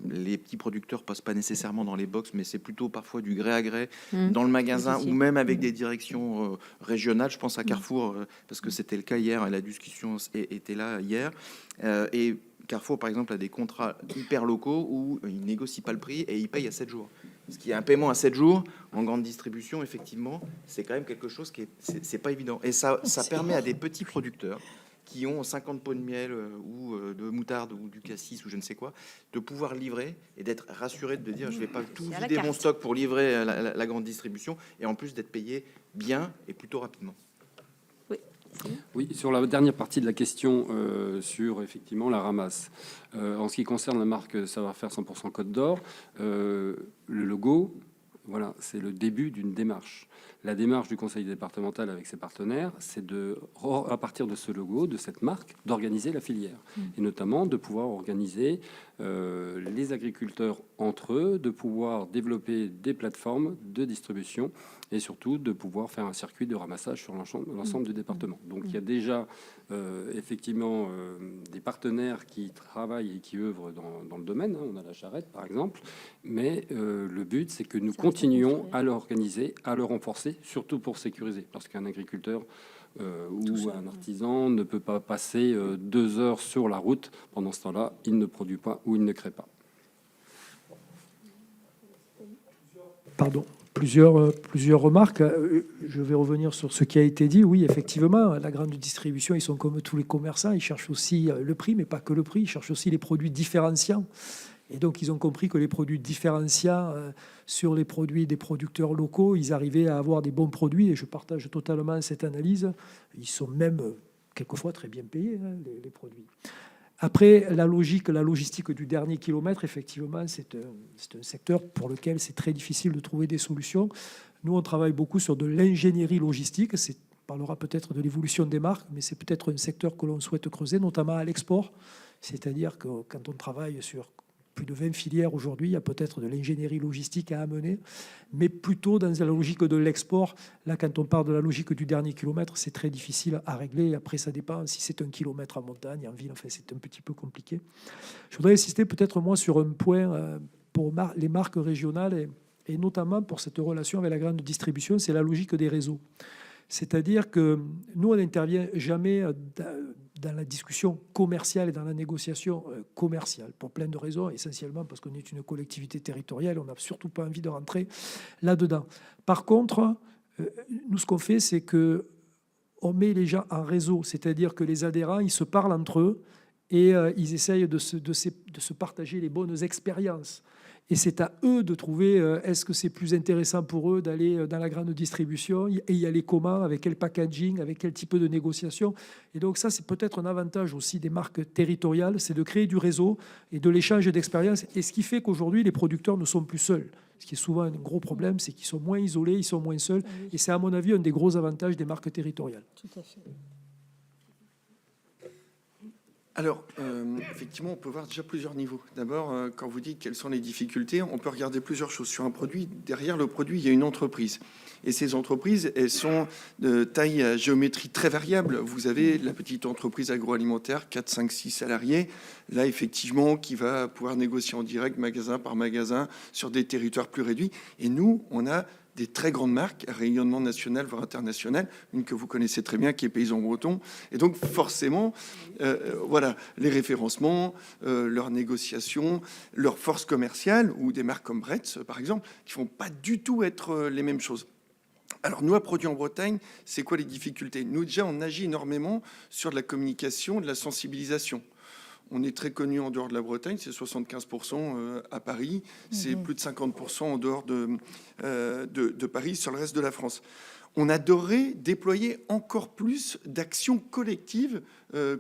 Les petits producteurs passent pas nécessairement dans les box, mais c'est plutôt parfois du gré à gré dans le magasin ou même avec des directions régionales. Je pense à Carrefour parce que c'était le cas hier, la discussion était là hier. Et Carrefour, par exemple, a des contrats hyper locaux où ils négocient pas le prix et ils payent à 7 jours. Ce qui est un paiement à 7 jours en grande distribution, effectivement, c'est quand même quelque chose qui c'est pas évident. Et ça permet à des petits producteurs qui ont 50 pots de miel ou de moutarde ou du cassis ou je ne sais quoi, de pouvoir livrer et d'être rassuré de dire je vais pas tout vider mon stock pour livrer la grande distribution et en plus d'être payé bien et plutôt rapidement. Oui, sur la dernière partie de la question sur effectivement la ramasse. En ce qui concerne la marque Savoir-faire 100% Côte d'Or, le logo, voilà, c'est le début d'une démarche. La démarche du conseil départemental avec ses partenaires, c'est à partir de ce logo, de cette marque, d'organiser la filière. Et notamment de pouvoir organiser les agriculteurs entre eux, de pouvoir développer des plateformes de distribution et surtout de pouvoir faire un circuit de ramassage sur l'ensemble du département. Donc il y a déjà effectivement des partenaires qui travaillent et qui œuvrent dans le domaine. On a la Charrette par exemple, mais le but c'est que nous continuions à l'organiser, à le renforcer, surtout pour sécuriser, parce qu'un agriculteur ou un artisan ne peut pas passer 2 heures sur la route. Pendant ce temps-là, il ne produit pas ou il ne crée pas. Pardon. Plusieurs remarques. Je vais revenir sur ce qui a été dit. Oui, effectivement, la grande distribution, ils sont comme tous les commerçants. Ils cherchent aussi le prix, mais pas que le prix. Ils cherchent aussi les produits différenciants. Et donc, ils ont compris que les produits différenciants sur les produits des producteurs locaux, ils arrivaient à avoir des bons produits. Et je partage totalement cette analyse. Ils sont même quelquefois très bien payés, les produits. Après, la logistique du dernier kilomètre, effectivement, c'est un secteur pour lequel c'est très difficile de trouver des solutions. Nous, on travaille beaucoup sur de l'ingénierie logistique. On parlera peut-être de l'évolution des marques, mais c'est peut-être un secteur que l'on souhaite creuser, notamment à l'export. C'est-à-dire que quand on travaille sur plus de 20 filières aujourd'hui, il y a peut-être de l'ingénierie logistique à amener, mais plutôt dans la logique de l'export. Là, quand on parle de la logique du dernier kilomètre, c'est très difficile à régler. Après, ça dépend si c'est 1 kilomètre en montagne, en ville, enfin, c'est un petit peu compliqué. Je voudrais insister peut-être moi sur un point pour les marques régionales et notamment pour cette relation avec la grande distribution, c'est la logique des réseaux. C'est-à-dire que nous, on n'intervient jamais dans la discussion commerciale et dans la négociation commerciale, pour plein de raisons, essentiellement parce qu'on est une collectivité territoriale, on n'a surtout pas envie de rentrer là-dedans. Par contre, nous, ce qu'on fait, c'est qu'on met les gens en réseau, c'est-à-dire que les adhérents, ils se parlent entre eux et ils essayent de se partager les bonnes expériences. Et c'est à eux de trouver est-ce que c'est plus intéressant pour eux d'aller dans la grande distribution et y aller comment, avec quel packaging, avec quel type de négociation. Et donc ça, c'est peut-être un avantage aussi des marques territoriales, c'est de créer du réseau et de l'échange d'expériences. Et ce qui fait qu'aujourd'hui, les producteurs ne sont plus seuls. Ce qui est souvent un gros problème, c'est qu'ils sont moins isolés, ils sont moins seuls. Et c'est à mon avis un des gros avantages des marques territoriales. Tout à fait. Alors, effectivement, on peut voir déjà plusieurs niveaux. D'abord, quand vous dites quelles sont les difficultés, on peut regarder plusieurs choses. Sur un produit, derrière le produit, il y a une entreprise. Et ces entreprises, elles sont de taille à géométrie très variable. Vous avez la petite entreprise agroalimentaire, 4, 5, 6 salariés, là, effectivement, qui va pouvoir négocier en direct, magasin par magasin, sur des territoires plus réduits. Et nous, on a des très grandes marques, à rayonnement national, voire international, une que vous connaissez très bien, qui est Paysan Breton. Et donc, forcément, voilà, les référencements, leurs négociations, leur force commerciale, ou des marques comme Bretz, par exemple, qui ne vont pas du tout être les mêmes choses. Alors, nous, à Produits en Bretagne, c'est quoi les difficultés? Nous, déjà, on agit énormément sur de la communication, de la sensibilisation. On est très connu en dehors de la Bretagne, c'est 75% à Paris, c'est plus de 50% en dehors de Paris, sur le reste de la France. On adorerait déployer encore plus d'actions collectives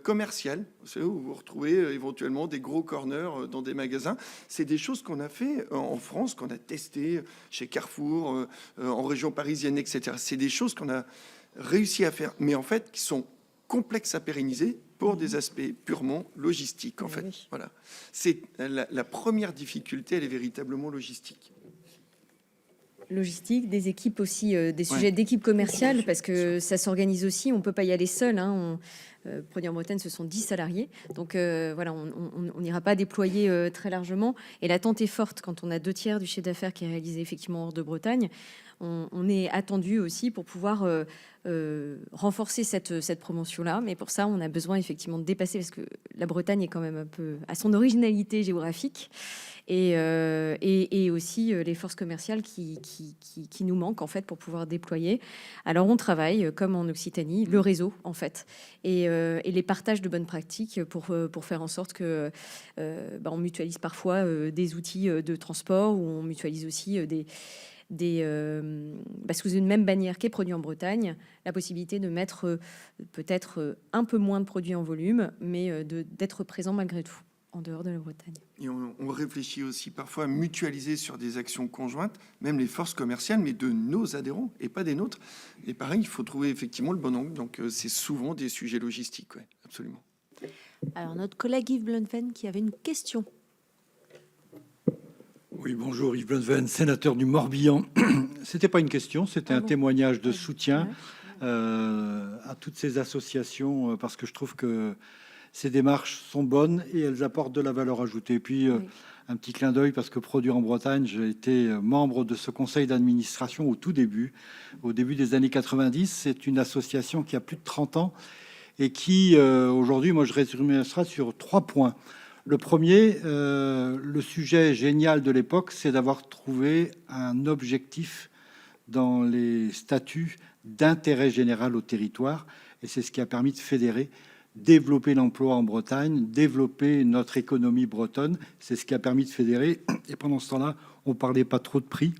commerciales. C'est où vous retrouvez éventuellement des gros corners dans des magasins. C'est des choses qu'on a fait en France, qu'on a testé chez Carrefour, en région parisienne, etc. C'est des choses qu'on a réussi à faire, mais en fait qui sont complexes à pérenniser pour des aspects purement logistiques, en fait. Oui. Voilà. C'est la première difficulté, elle est véritablement logistique. Logistique, des équipes aussi, des sujets d'équipe commerciale, parce que ça s'organise aussi, on ne peut pas y aller seul. Produits en Bretagne, ce sont 10 salariés. Donc voilà, on n'ira pas déployer très largement. Et l'attente est forte quand on a 2/3 du chiffre d'affaires qui est réalisé effectivement hors de Bretagne. On est attendu aussi pour pouvoir renforcer cette promotion-là. Mais pour ça, on a besoin effectivement de dépasser, parce que la Bretagne est quand même un peu à son originalité géographique. Et aussi les forces commerciales qui nous manquent en fait pour pouvoir déployer. Alors on travaille comme en Occitanie, le réseau en fait, et les partages de bonnes pratiques pour faire en sorte que on mutualise parfois des outils de transport, ou on mutualise aussi sous une même bannière qu'est Produits en Bretagne, la possibilité de mettre peut-être un peu moins de produits en volume, mais d'être présent malgré tout en dehors de la Bretagne. Et on réfléchit aussi parfois à mutualiser sur des actions conjointes, même les forces commerciales, mais de nos adhérents et pas des nôtres. Et pareil, il faut trouver effectivement le bon angle. Donc c'est souvent des sujets logistiques, ouais, absolument. Alors notre collègue Yves Blunven qui avait une question. Oui, bonjour, Yves Blunven, sénateur du Morbihan. C'était pas une question, c'était un témoignage de soutien à toutes ces associations, parce que je trouve que ces démarches sont bonnes et elles apportent de la valeur ajoutée. Et puis, un petit clin d'œil, parce que Produire en Bretagne, j'ai été membre de ce conseil d'administration au début des années 90. C'est une association qui a plus de 30 ans et qui, aujourd'hui, moi, je résumerai ça sur 3 points. Le premier, le sujet génial de l'époque, c'est d'avoir trouvé un objectif dans les statuts d'intérêt général au territoire. Et c'est ce qui a permis de fédérer, développer l'emploi en Bretagne, développer notre économie bretonne. C'est ce qui a permis de fédérer. Et pendant ce temps-là, on parlait pas trop de prix.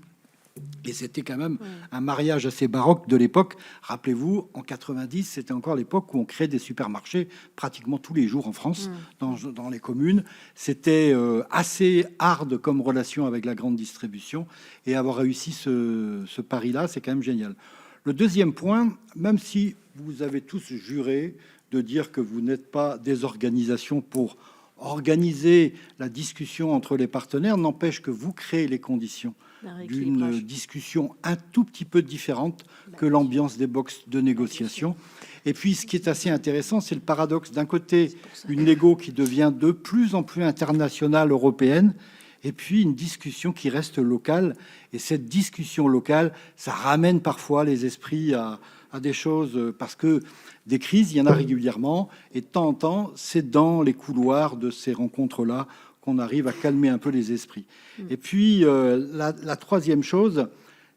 Et c'était quand même un mariage assez baroque de l'époque. Rappelez-vous, en 90, c'était encore l'époque où on créait des supermarchés pratiquement tous les jours en France, dans les communes. C'était assez hard comme relation avec la grande distribution. Et avoir réussi ce pari-là, c'est quand même génial. Le deuxième point, même si vous avez tous juré de dire que vous n'êtes pas des organisations pour organiser la discussion entre les partenaires, n'empêche que vous créez les conditions d'une discussion un tout petit peu différente que l'ambiance des box de négociation. Et puis, ce qui est assez intéressant, c'est le paradoxe. D'un côté, une négo qui devient de plus en plus internationale, européenne, et puis une discussion qui reste locale. Et cette discussion locale, ça ramène parfois les esprits à des choses, parce que des crises, il y en a régulièrement, et de temps en temps, c'est dans les couloirs de ces rencontres-là qu'on arrive à calmer un peu les esprits. Et puis, la troisième chose,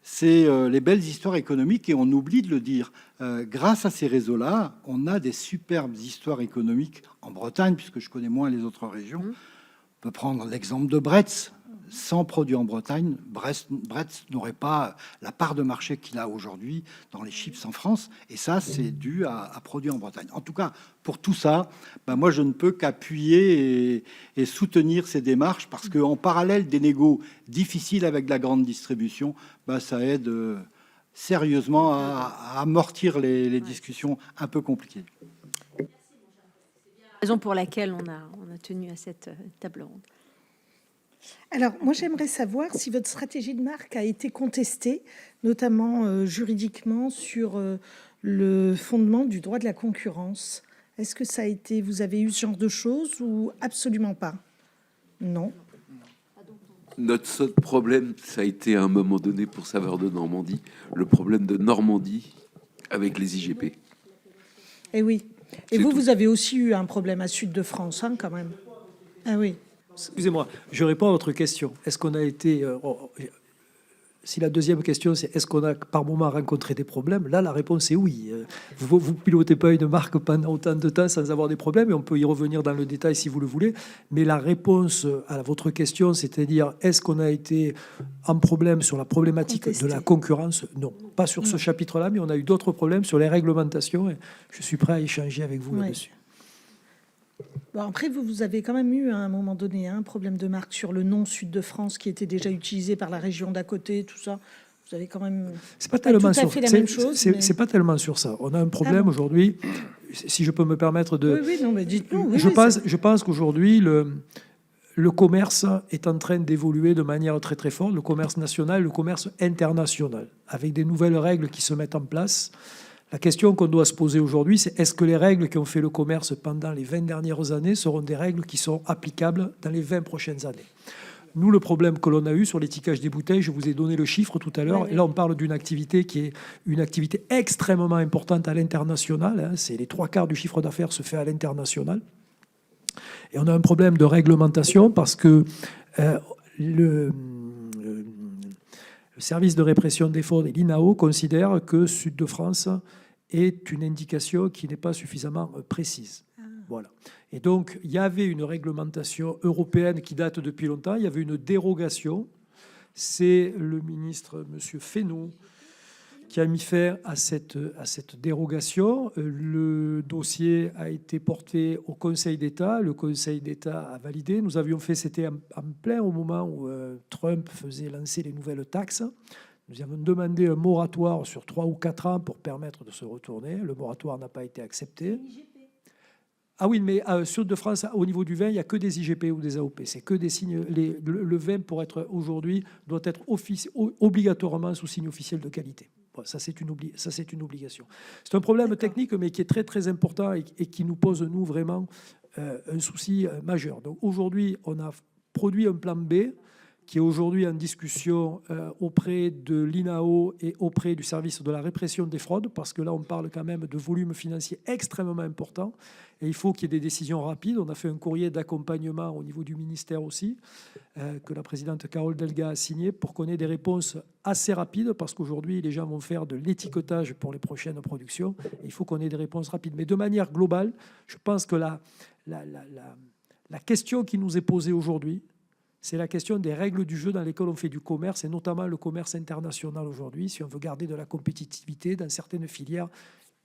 c'est les belles histoires économiques, et on oublie de le dire. Grâce à ces réseaux-là, on a des superbes histoires économiques en Bretagne, puisque je connais moins les autres régions. On peut prendre l'exemple de Bretz. Sans Produits en Bretagne, Bretz n'aurait pas la part de marché qu'il a aujourd'hui dans les chips en France. Et ça, c'est dû à Produits en Bretagne. En tout cas, pour tout ça, moi, je ne peux qu'appuyer et soutenir ces démarches, parce qu'en parallèle des négos difficiles avec la grande distribution, ça aide sérieusement à amortir les discussions un peu compliquées. Raison pour laquelle on a tenu à cette table ronde. Alors, moi, j'aimerais savoir si votre stratégie de marque a été contestée, notamment juridiquement, sur le fondement du droit de la concurrence. Est-ce que ça a été, vous avez eu ce genre de choses ou absolument pas? Non. Notre seul problème, ça a été à un moment donné pour Saveurs de Normandie, le problème de Normandie avec les IGP. Et oui. Et vous avez aussi eu un problème à Sud de France, hein, quand même. Ah oui. Excusez-moi, je réponds à votre question. Est-ce qu'on a été... si la deuxième question, c'est est-ce qu'on a par moment rencontré des problèmes? Là, la réponse est oui. Vous ne pilotez pas une marque pendant autant de temps sans avoir des problèmes, et on peut y revenir dans le détail si vous le voulez. Mais la réponse à votre question, c'est-à-dire est-ce qu'on a été en problème sur la problématique de la concurrence? Non, pas sur ce chapitre-là, mais on a eu d'autres problèmes sur les réglementations, et je suis prêt à échanger avec vous là-dessus. Bon, après, vous avez quand même eu à un moment donné un problème de marque sur le nom Sud de France qui était déjà utilisé par la région d'à côté, tout ça. Vous avez quand même c'est pas tellement tout à fait la même chose. C'est pas tellement sur ça. On a un problème aujourd'hui, si je peux me permettre de... Oui, non, mais dites-nous. Oui, je pense qu'aujourd'hui, le commerce est en train d'évoluer de manière très très forte, le commerce national, le commerce international, avec des nouvelles règles qui se mettent en place. La question qu'on doit se poser aujourd'hui, c'est est-ce que les règles qui ont fait le commerce pendant les 20 dernières années seront des règles qui sont applicables dans les 20 prochaines années? Nous, le problème que l'on a eu sur l'étiquetage des bouteilles, je vous ai donné le chiffre tout à l'heure, et là on parle d'une activité qui est une activité extrêmement importante à l'international, hein, c'est les 3/4 du chiffre d'affaires se fait à l'international. Et on a un problème de réglementation parce que le service de répression des fraudes et l'INAO considère que Sud de France est une indication qui n'est pas suffisamment précise. Voilà. Et donc, il y avait une réglementation européenne qui date depuis longtemps. Il y avait une dérogation. C'est le ministre, M. Fesneau, qui a mis fin à cette dérogation. Le dossier a été porté au Conseil d'État. Le Conseil d'État a validé. Nous avions fait, c'était en plein au moment où Trump faisait lancer les nouvelles taxes. Nous avons demandé un moratoire sur 3 ou 4 ans pour permettre de se retourner. Le moratoire n'a pas été accepté. Ah oui, mais Sud de France, au niveau du vin, il n'y a que des IGP ou des AOP. C'est que des signes. Le vin, pour être aujourd'hui, doit être obligatoirement sous signe officiel de qualité. Bon, ça, c'est une obligation. C'est un problème technique, mais qui est très, très important et qui nous pose, nous, vraiment un souci majeur. Donc aujourd'hui, on a produit un plan B qui est aujourd'hui en discussion auprès de l'INAO et auprès du service de la répression des fraudes, parce que là, on parle quand même de volumes financiers extrêmement importants, et il faut qu'il y ait des décisions rapides. On a fait un courrier d'accompagnement au niveau du ministère aussi, que la présidente Carole Delga a signé, pour qu'on ait des réponses assez rapides, parce qu'aujourd'hui, les gens vont faire de l'étiquetage pour les prochaines productions, et il faut qu'on ait des réponses rapides. Mais de manière globale, je pense que la question qui nous est posée aujourd'hui, c'est la question des règles du jeu dans lesquelles on fait du commerce, et notamment le commerce international aujourd'hui, si on veut garder de la compétitivité dans certaines filières.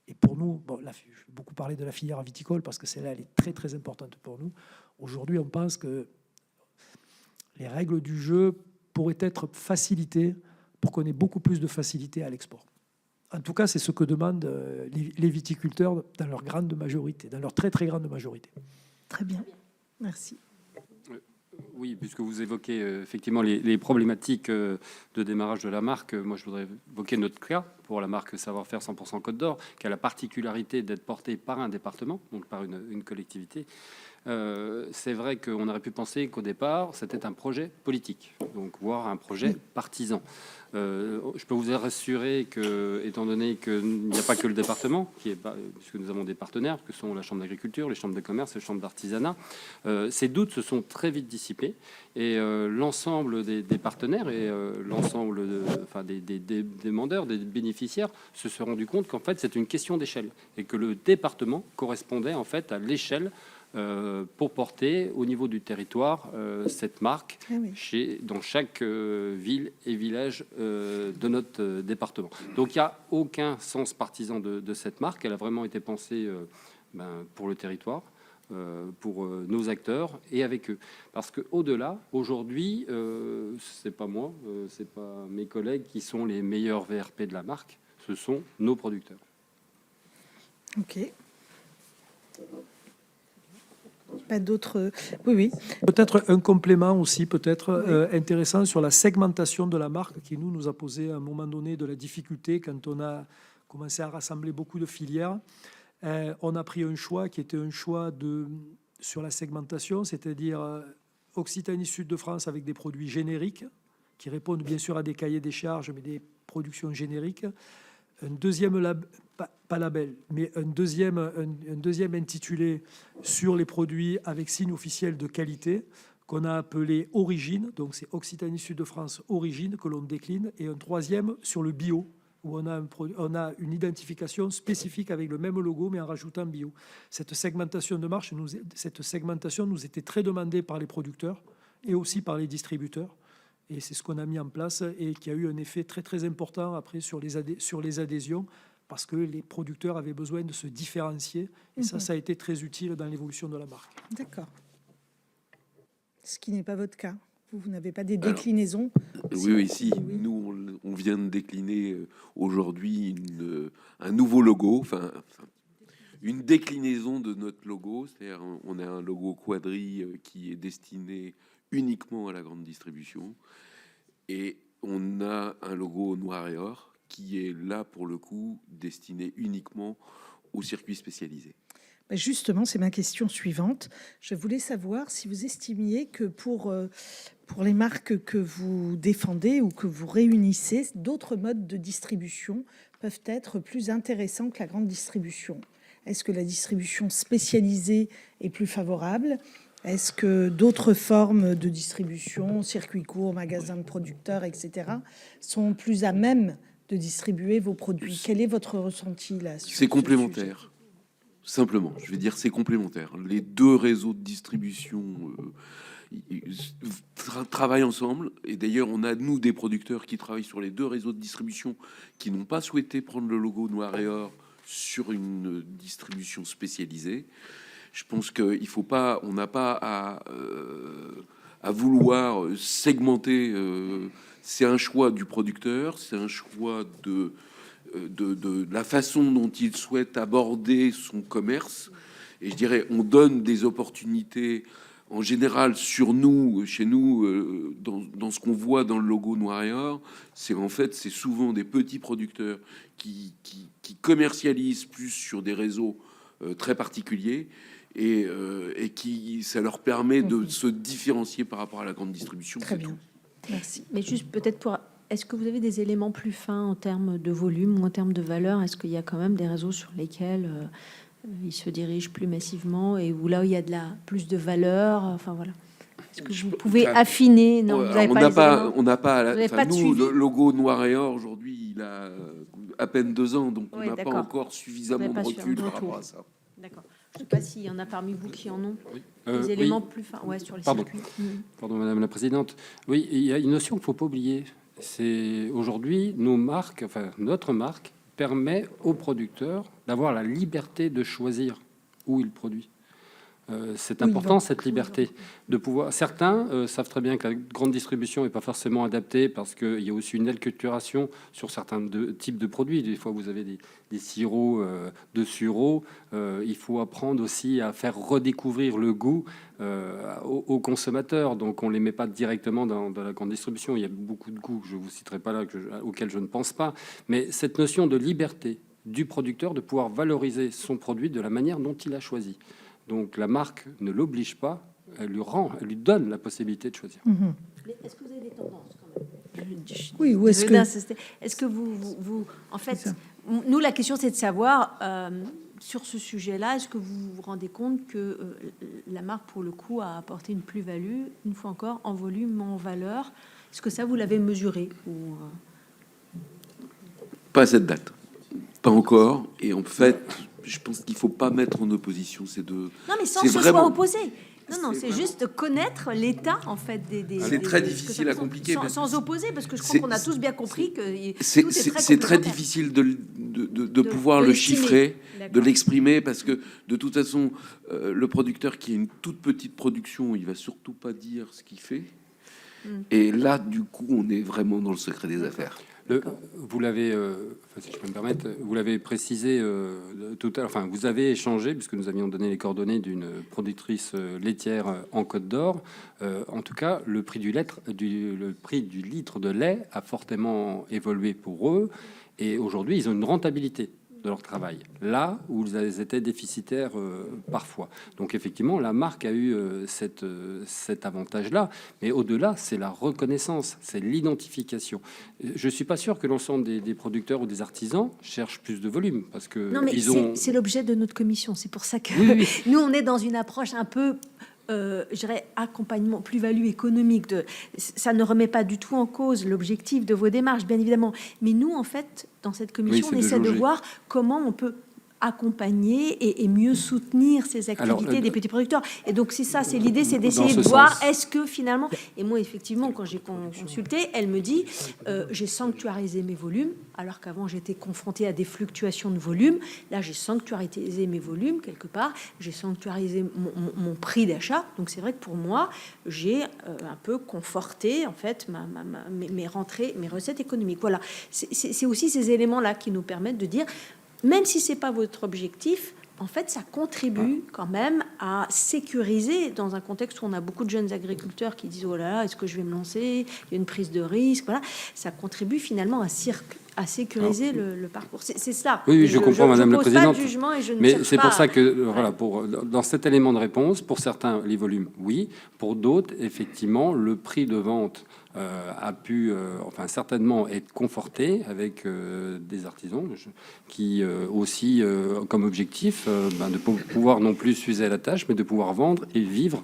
Et pour nous, bon, là, je vais beaucoup parler de la filière viticole parce que celle-là, elle est très, très importante pour nous. Aujourd'hui, on pense que les règles du jeu pourraient être facilitées pour qu'on ait beaucoup plus de facilité à l'export. En tout cas, c'est ce que demandent les viticulteurs dans leur grande majorité, dans leur très, très grande majorité. Très bien. Merci. Oui, puisque vous évoquez effectivement les problématiques de démarrage de la marque, moi je voudrais évoquer notre cas pour la marque Savoir-faire 100% Côte d'Or, qui a la particularité d'être portée par un département, donc par une collectivité. C'est vrai qu'on aurait pu penser qu'au départ, c'était un projet politique, donc voire un projet partisan. Je peux vous rassurer que, étant donné qu'il n'y a pas que le département, puisque nous avons des partenaires, que sont la Chambre d'agriculture, les chambres de commerce, les chambres d'artisanat, ces doutes se sont très vite dissipés et l'ensemble des partenaires et l'ensemble des demandeurs, des bénéficiaires se sont rendus compte qu'en fait c'est une question d'échelle et que le département correspondait en fait à l'échelle pour porter au niveau du territoire cette marque dans chaque ville et village de notre département. Donc il n'y a aucun sens partisan de cette marque. Elle a vraiment été pensée pour le territoire, pour nos acteurs et avec eux. Parce qu'au-delà, aujourd'hui, c'est pas moi, c'est pas mes collègues qui sont les meilleurs VRP de la marque, ce sont nos producteurs. Ok. Pas d'autres. Oui. Peut-être un complément aussi, intéressant sur la segmentation de la marque qui nous a posé à un moment donné de la difficulté quand on a commencé à rassembler beaucoup de filières. On a pris un choix qui était un choix sur la segmentation, c'est-à-dire Occitanie Sud de France avec des produits génériques qui répondent bien sûr à des cahiers des charges, mais des productions génériques. Un deuxième pas label, mais un deuxième intitulé sur les produits avec signe officiel de qualité qu'on a appelé Origine, donc c'est Occitanie Sud de France Origine que l'on décline, et un troisième sur le bio, où on a une identification spécifique avec le même logo, mais en rajoutant bio. Cette segmentation de marche, cette segmentation nous était très demandée par les producteurs et aussi par les distributeurs. Et c'est ce qu'on a mis en place et qui a eu un effet très, très important après sur les adhésions, parce que les producteurs avaient besoin de se différencier. Et ça a été très utile dans l'évolution de la marque. D'accord. Ce qui n'est pas votre cas. Vous n'avez pas des déclinaisons? Oui, si. Nous, on vient de décliner aujourd'hui un nouveau logo, enfin, une déclinaison de notre logo. C'est-à-dire, on a un logo quadri qui est destiné uniquement à la grande distribution. Et on a un logo noir et or qui est là, pour le coup, destiné uniquement au circuit spécialisé. Justement, c'est ma question suivante. Je voulais savoir si vous estimiez que pour les marques que vous défendez ou que vous réunissez, d'autres modes de distribution peuvent être plus intéressants que la grande distribution. Est-ce que la distribution spécialisée est plus favorable ? Est-ce que d'autres formes de distribution, circuits courts, magasins de producteurs, etc., sont plus à même de distribuer vos produits? Quel est votre ressenti là? C'est complémentaire. Simplement, je vais dire c'est complémentaire. Les deux réseaux de distribution travaillent ensemble. Et d'ailleurs, on a, nous, des producteurs qui travaillent sur les deux réseaux de distribution qui n'ont pas souhaité prendre le logo noir et or sur une distribution spécialisée. Je pense qu'il faut pas, on n'a pas à vouloir segmenter. C'est un choix du producteur, c'est un choix de la façon dont il souhaite aborder son commerce. Et je dirais, on donne des opportunités en général sur nous, chez nous, dans ce qu'on voit dans le logo noir et or. C'est en fait, c'est souvent des petits producteurs qui commercialisent plus sur des réseaux très particuliers et qui, ça leur permet de se différencier par rapport à la grande distribution. Très bien. Merci. Mais juste peut-être pour... Est-ce que vous avez des éléments plus fins en termes de volume ou en termes de valeur? Est-ce qu'il y a quand même des réseaux sur lesquels ils se dirigent plus massivement et où là où il y a plus de valeur? Enfin voilà. Est-ce que vous pouvez affiner? Non, vous n'avez pas. On n'a pas. Enfin, nous, le logo noir et or aujourd'hui, il a à peine 2 ans, donc on n'a pas encore suffisamment de recul par rapport à ça. D'accord. Je ne sais pas s'il y en a parmi vous qui en ont des éléments plus fins. Ouais, sur les circuits. Pardon, Madame la Présidente. Oui, il y a une notion qu'il ne faut pas oublier. C'est aujourd'hui nos marques, enfin notre marque permet aux producteurs d'avoir la liberté de choisir où ils produisent. C'est important, cette liberté de pouvoir. Certains savent très bien que la grande distribution n'est pas forcément adaptée parce qu'il y a aussi une acculturation sur certains types de produits. Des fois, vous avez des sirops de sureau. Il faut apprendre aussi à faire redécouvrir le goût aux consommateurs. Donc, on ne les met pas directement dans la grande distribution. Il y a beaucoup de goûts, je ne vous citerai pas là, auxquels je ne pense pas. Mais cette notion de liberté du producteur de pouvoir valoriser son produit de la manière dont il a choisi. Donc la marque ne l'oblige pas, elle lui donne la possibilité de choisir. Est-ce que vous avez des tendances quand même? Oui, ou est-ce que... Est-ce que vous... En fait, nous, la question, c'est de savoir, sur ce sujet-là, est-ce que vous vous rendez compte que la marque, pour le coup, a apporté une plus-value, une fois encore, en volume, en valeur? Est-ce que ça, vous l'avez mesuré ou... Pas à cette date. Pas encore. Et en fait... Je pense qu'il ne faut pas mettre en opposition ces deux. Non, mais sans que ce soit opposé. Non, c'est juste connaître l'état, en fait, des c'est très difficile à compliquer. Sans opposer, parce que je crois qu'on a tous bien compris que c'est très difficile de pouvoir le chiffrer, de l'exprimer, parce que de toute façon, le producteur qui a une toute petite production, il va surtout pas dire ce qu'il fait. Et là, du coup, on est vraiment dans le secret des affaires. Vous l'avez, si je peux me permettre, vous l'avez précisé tout à l'heure. Enfin, vous avez échangé, puisque nous avions donné les coordonnées d'une productrice laitière en Côte d'Or. En tout cas, le prix du litre de lait a fortement évolué pour eux. Et aujourd'hui, ils ont une rentabilité de leur travail, là où ils étaient déficitaires parfois. Donc effectivement, la marque a eu cet avantage-là, mais au-delà, c'est la reconnaissance, c'est l'identification. Je ne suis pas sûr que l'ensemble des producteurs ou des artisans cherchent plus de volume, parce que non, mais c'est l'objet de notre commission. C'est pour ça que oui. Nous, on est dans une approche un peu... je dirais accompagnement, plus-value économique. Ça ne remet pas du tout en cause l'objectif de vos démarches, bien évidemment. Mais nous, en fait, dans cette commission, on essaie de voir comment on peut accompagner et mieux soutenir ces activités des petits producteurs. Et donc, c'est ça, c'est l'idée, c'est d'essayer de voir est-ce que finalement... Et moi, effectivement, quand j'ai consulté, elle me dit j'ai sanctuarisé mes volumes, alors qu'avant, j'étais confrontée à des fluctuations de volume. Là, j'ai sanctuarisé mes volumes, quelque part. J'ai sanctuarisé mon prix d'achat. Donc, c'est vrai que pour moi, j'ai un peu conforté, en fait, mes rentrées, mes recettes économiques. Voilà. C'est aussi ces éléments-là qui nous permettent de dire... Même si c'est pas votre objectif, en fait, ça contribue quand même à sécuriser dans un contexte où on a beaucoup de jeunes agriculteurs qui disent « Oh là là, est-ce que je vais me lancer ?» Il y a une prise de risque. Voilà. Ça contribue finalement à sécuriser le parcours. C'est ça. Oui, je comprends, Madame la Présidente. Mais c'est pour ça que, voilà, dans cet élément de réponse, pour certains, les volumes, oui. Pour d'autres, effectivement, le prix de vente a pu, enfin, certainement être conforté avec des artisans qui aussi, comme objectif, de pouvoir non plus s'user à la tâche, mais de pouvoir vendre et vivre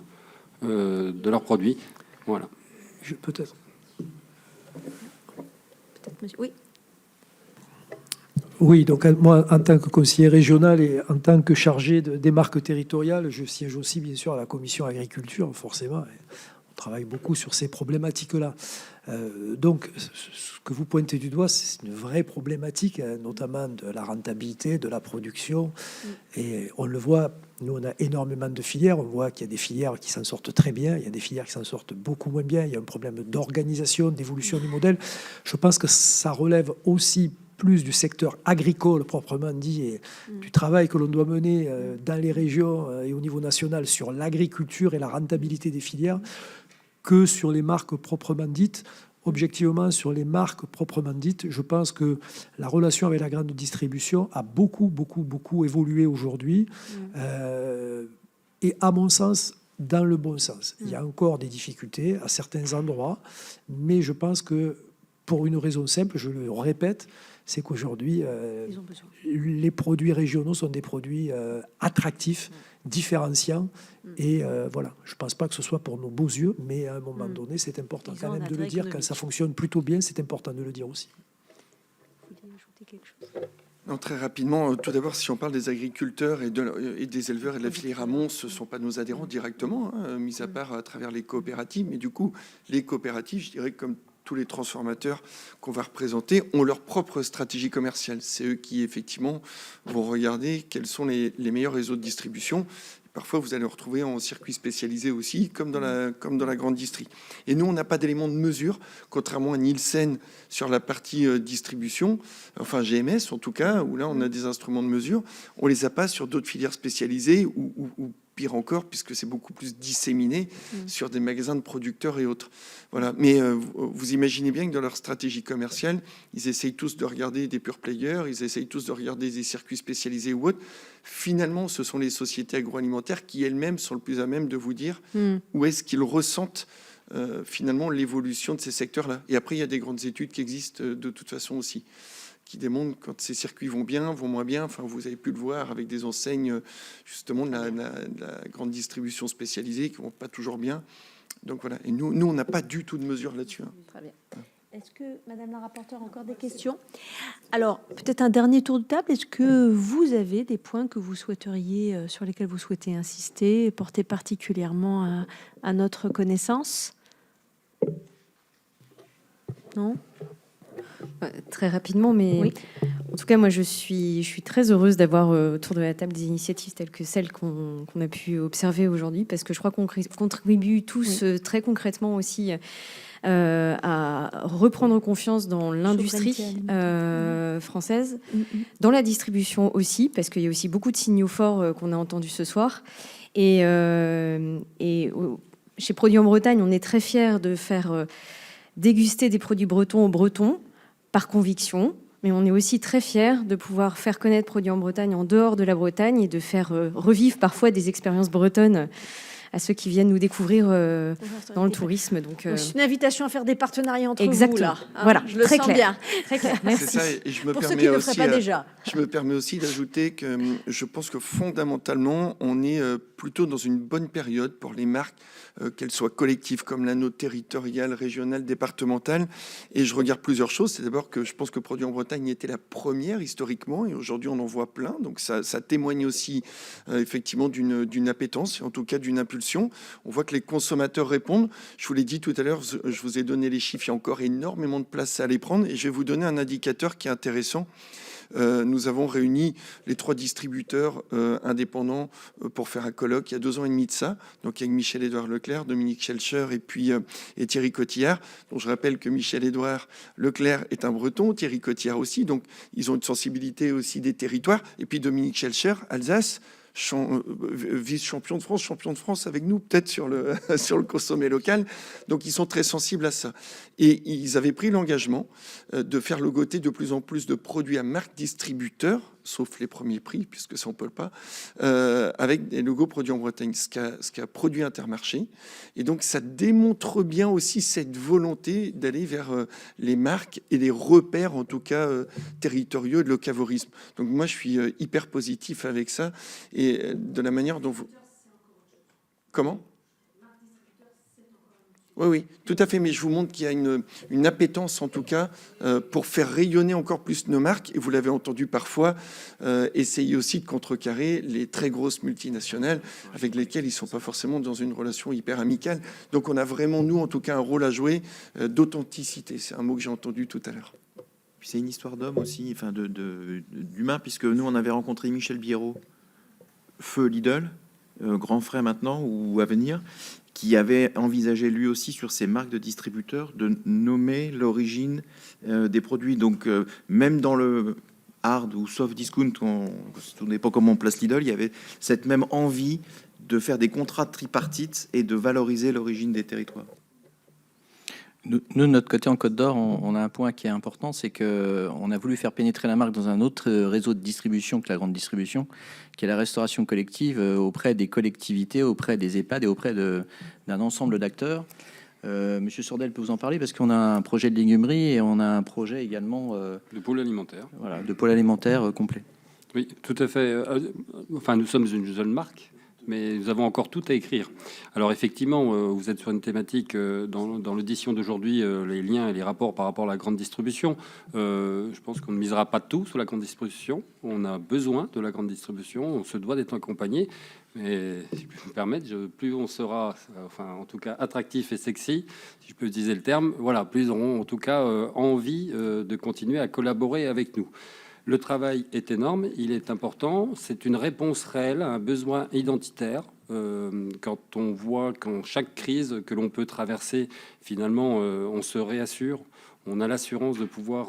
de leurs produits. Voilà. Peut-être. Oui. Oui, donc moi, en tant que conseiller régional et en tant que chargé des marques territoriales, je siège aussi, bien sûr, à la commission agriculture, forcément. On travaille beaucoup sur ces problématiques-là. Donc, ce que vous pointez du doigt, c'est une vraie problématique, notamment de la rentabilité, de la production. Et on le voit, nous, on a énormément de filières. On voit qu'il y a des filières qui s'en sortent très bien, il y a des filières qui s'en sortent beaucoup moins bien. Il y a un problème d'organisation, d'évolution du modèle. Je pense que ça relève aussi plus du secteur agricole proprement dit et du travail que l'on doit mener dans les régions et au niveau national sur l'agriculture et la rentabilité des filières que sur les marques proprement dites. Objectivement, sur les marques proprement dites, je pense que la relation avec la grande distribution a beaucoup évolué aujourd'hui et à mon sens, dans le bon sens. Il y a encore des difficultés à certains endroits, mais je pense que pour une raison simple, je le répète, c'est qu'aujourd'hui, les produits régionaux sont des produits attractifs, différenciants. Et voilà, je ne pense pas que ce soit pour nos beaux yeux, mais à un moment donné, c'est important quand même de le dire. Quand ça fonctionne plutôt bien, c'est important de le dire aussi. Vous voulez ajouter quelque chose ? Non, très rapidement, tout d'abord, si on parle des agriculteurs et des éleveurs et de la filière amont, ce ne sont pas nos adhérents directement, mis à part à travers les coopératives. Mais du coup, les coopératives, je dirais, comme tous les transformateurs qu'on va représenter, ont leur propre stratégie commerciale. C'est eux qui, effectivement, vont regarder quels sont les meilleurs réseaux de distribution. Parfois, vous allez retrouver en circuit spécialisé aussi, comme dans la grande distrie. Et nous, on n'a pas d'éléments de mesure, contrairement à Nielsen sur la partie distribution, enfin GMS en tout cas, où là, on a des instruments de mesure. On les a pas sur d'autres filières spécialisées ou pire encore, puisque c'est beaucoup plus disséminé sur des magasins de producteurs et autres. Voilà. Mais vous imaginez bien que dans leur stratégie commerciale, ils essayent tous de regarder des pure players, ils essayent tous de regarder des circuits spécialisés ou autres. Finalement, ce sont les sociétés agroalimentaires qui elles-mêmes sont le plus à même de vous dire où est-ce qu'ils ressentent finalement l'évolution de ces secteurs-là. Et après, il y a des grandes études qui existent de toute façon aussi, qui démontrent quand ces circuits vont bien, vont moins bien. Enfin, vous avez pu le voir avec des enseignes justement de la grande distribution spécialisée qui vont pas toujours bien. Donc voilà. Et nous, on n'a pas du tout de mesure là-dessus. Très bien. Est-ce que, Madame la rapporteure, encore des questions? Alors, peut-être un dernier tour de table. Est-ce que vous avez des points que vous souhaiteriez, sur lesquels vous souhaitez insister, porter particulièrement à notre connaissance? Non? Très rapidement, mais oui. En tout cas, moi, je suis très heureuse d'avoir autour de la table des initiatives telles que celles qu'on a pu observer aujourd'hui, parce que je crois qu'on contribue tous très concrètement aussi à reprendre confiance dans l'industrie française, dans la distribution aussi, parce qu'il y a aussi beaucoup de signaux forts qu'on a entendus ce soir. Et chez Produits en Bretagne, on est très fiers de faire déguster des produits bretons aux Bretons, par conviction, mais on est aussi très fiers de pouvoir faire connaître Produits en Bretagne en dehors de la Bretagne et de faire revivre parfois des expériences bretonnes à ceux qui viennent nous découvrir dans le tourisme. Donc, c'est une invitation à faire des partenariats entre exactement. vous, là. Hein, voilà, je le très sens clair. bien. Très clair. Merci. C'est ça, et je me Pour ceux permets qui ne le feraient aussi, pas déjà. Je me permets aussi d'ajouter que je pense que fondamentalement, on est plutôt dans une bonne période pour les marques, qu'elles soient collectives comme la nôtre, territoriale, régionale, départementale. Et je regarde plusieurs choses. C'est d'abord que je pense que Produits en Bretagne était la première historiquement, et aujourd'hui on en voit plein. Donc ça témoigne aussi effectivement d'une appétence, en tout cas d'une impulsion. On voit que les consommateurs répondent. Je vous l'ai dit tout à l'heure, je vous ai donné les chiffres, il y a encore énormément de place à aller prendre, et je vais vous donner un indicateur qui est intéressant. Nous avons réuni les 3 distributeurs indépendants pour faire un colloque il y a 2 ans et demi de ça, donc avec Michel-Édouard Leclerc, Dominique Schelcher et Thierry Cotillard. Donc je rappelle que Michel-Édouard Leclerc est un Breton, Thierry Cotillard aussi, donc ils ont une sensibilité aussi des territoires. Et puis Dominique Schelcher, Alsace, vice-champion de France avec nous, peut-être sur le consommé local. Donc, ils sont très sensibles à ça. Et ils avaient pris l'engagement de faire logoter de plus en plus de produits à marque distributeur, sauf les premiers prix, puisque ça, on ne peut pas, avec des logos Produits en Bretagne, ce qu'a produit Intermarché. Et donc, ça démontre bien aussi cette volonté d'aller vers les marques et les repères, en tout cas, territoriaux de locavorisme. Donc, moi, je suis hyper positif avec ça. Et de la manière dont vous... Comment ? Oui, tout à fait. Mais je vous montre qu'il y a une appétence, en tout cas, pour faire rayonner encore plus nos marques. Et vous l'avez entendu parfois, essayer aussi de contrecarrer les très grosses multinationales avec lesquelles ils ne sont pas forcément dans une relation hyper amicale. Donc, on a vraiment, nous, en tout cas, un rôle à jouer d'authenticité. C'est un mot que j'ai entendu tout à l'heure. Puis c'est une histoire d'homme aussi, enfin d'humain, puisque nous, on avait rencontré Michel Biérot, feu Lidl, grand frère maintenant, ou à venir, qui avait envisagé lui aussi sur ses marques de distributeurs de nommer l'origine des produits. Donc même dans le hard ou soft discount, on n'est pas comment on place Lidl, il y avait cette même envie de faire des contrats tripartites et de valoriser l'origine des territoires. Nous, de notre côté, en Côte d'Or, on a un point qui est important, c'est qu'on a voulu faire pénétrer la marque dans un autre réseau de distribution que la grande distribution, qui est la restauration collective auprès des collectivités, auprès des EHPAD et auprès d'un ensemble d'acteurs. Monsieur Sordel peut vous en parler parce qu'on a un projet de légumerie et on a un projet également de pôle alimentaire. Voilà, de pôle alimentaire complet. Oui, tout à fait. Enfin, nous sommes une jeune marque, mais nous avons encore tout à écrire. Alors effectivement, vous êtes sur une thématique dans l'audition d'aujourd'hui, les liens et les rapports par rapport à la grande distribution. Je pense qu'on ne misera pas tout sur la grande distribution. On a besoin de la grande distribution. On se doit d'être accompagné. Mais si je peux me permettre, plus on sera, enfin en tout cas attractif et sexy, si je peux utiliser le terme, voilà, plus ils auront en tout cas envie de continuer à collaborer avec nous. Le travail est énorme, il est important, c'est une réponse réelle à un besoin identitaire. Quand on voit qu'en chaque crise que l'on peut traverser, finalement, on se réassure, on a l'assurance de pouvoir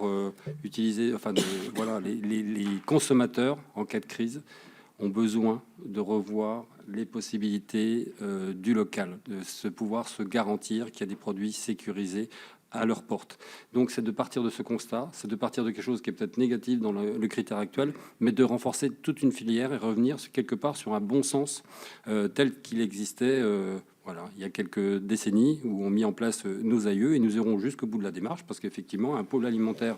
utiliser, enfin, voilà, les consommateurs en cas de crise ont besoin de revoir les possibilités du local, de pouvoir se garantir qu'il y a des produits sécurisés à leur porte. Donc c'est de partir de ce constat, c'est de partir de quelque chose qui est peut-être négatif dans le critère actuel, mais de renforcer toute une filière et revenir quelque part sur un bon sens tel qu'il existait voilà, il y a quelques décennies où on mis en place nos aïeux, et nous irons jusqu'au bout de la démarche parce qu'effectivement un pôle alimentaire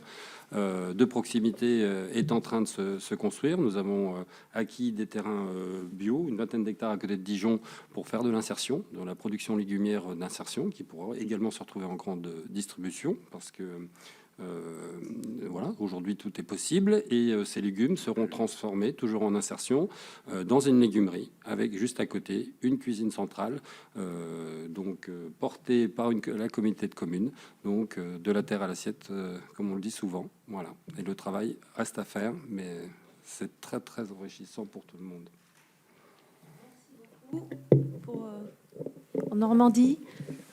de proximité est en train de se construire. Nous avons acquis des terrains bio, une vingtaine d'hectares à côté de Dijon pour faire de l'insertion, de la production légumière d'insertion qui pourra également se retrouver en grande distribution parce que voilà, aujourd'hui tout est possible et ces légumes seront transformés toujours en insertion dans une légumerie avec juste à côté une cuisine centrale donc portée par la communauté de communes, donc de la terre à l'assiette comme on le dit souvent. Voilà, et le travail reste à faire, mais c'est très très enrichissant pour tout le monde. En Normandie,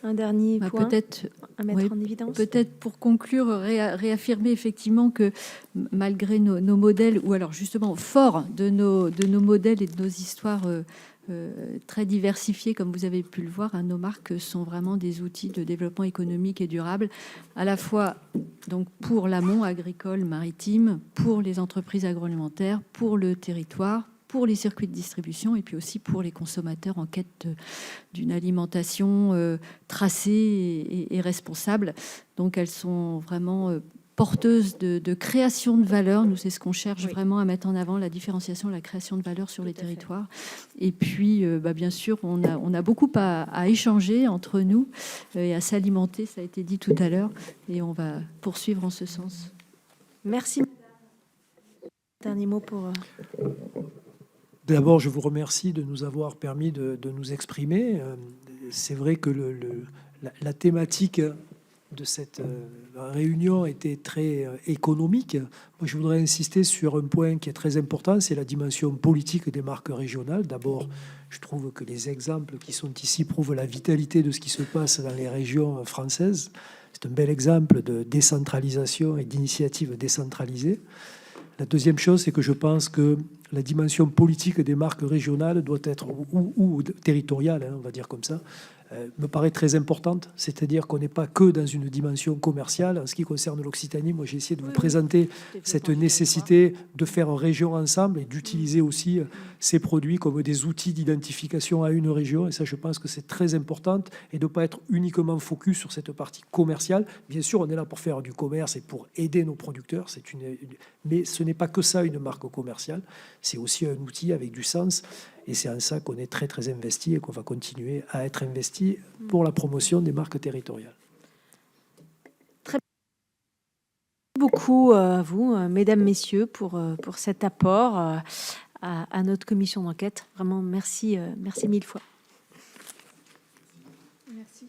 Un dernier point peut-être à mettre en évidence. Peut-être pour conclure, réaffirmer effectivement que malgré nos modèles, ou alors justement fort de nos modèles et de nos histoires très diversifiées, comme vous avez pu le voir, hein, nos marques sont vraiment des outils de développement économique et durable, à la fois donc pour l'amont agricole, maritime, pour les entreprises agroalimentaires, pour le territoire, pour les circuits de distribution et puis aussi pour les consommateurs en quête d'une alimentation tracée et responsable. Donc elles sont vraiment porteuses de création de valeur. Nous, c'est ce qu'on cherche vraiment à mettre en avant, la différenciation, la création de valeur sur les territoires. Et puis, bien sûr, on a beaucoup à échanger entre nous et à s'alimenter, ça a été dit tout à l'heure, et on va poursuivre en ce sens. Merci. Dernier mot pour... D'abord, je vous remercie de nous avoir permis de nous exprimer. C'est vrai que la thématique de cette réunion était très économique. Moi, je voudrais insister sur un point qui est très important, c'est la dimension politique des marques régionales. D'abord, je trouve que les exemples qui sont ici prouvent la vitalité de ce qui se passe dans les régions françaises. C'est un bel exemple de décentralisation et d'initiative décentralisée. La deuxième chose, c'est que je pense que la dimension politique des marques régionales doit être, ou territoriale, hein, on va dire comme ça, me paraît très importante. C'est-à-dire qu'on n'est pas que dans une dimension commerciale. En ce qui concerne l'Occitanie, moi j'ai essayé de vous présenter cette nécessité de faire région ensemble et d'utiliser aussi ces produits comme des outils d'identification à une région. Et ça, je pense que c'est très important et de ne pas être uniquement focus sur cette partie commerciale. Bien sûr, on est là pour faire du commerce et pour aider nos producteurs. Mais ce n'est pas que ça, une marque commerciale. C'est aussi un outil avec du sens. Et c'est en ça qu'on est très, très investi et qu'on va continuer à être investi pour la promotion des marques territoriales. Très beaucoup à vous, mesdames, messieurs, pour cet apport à notre commission d'enquête. Vraiment, merci mille fois. Merci.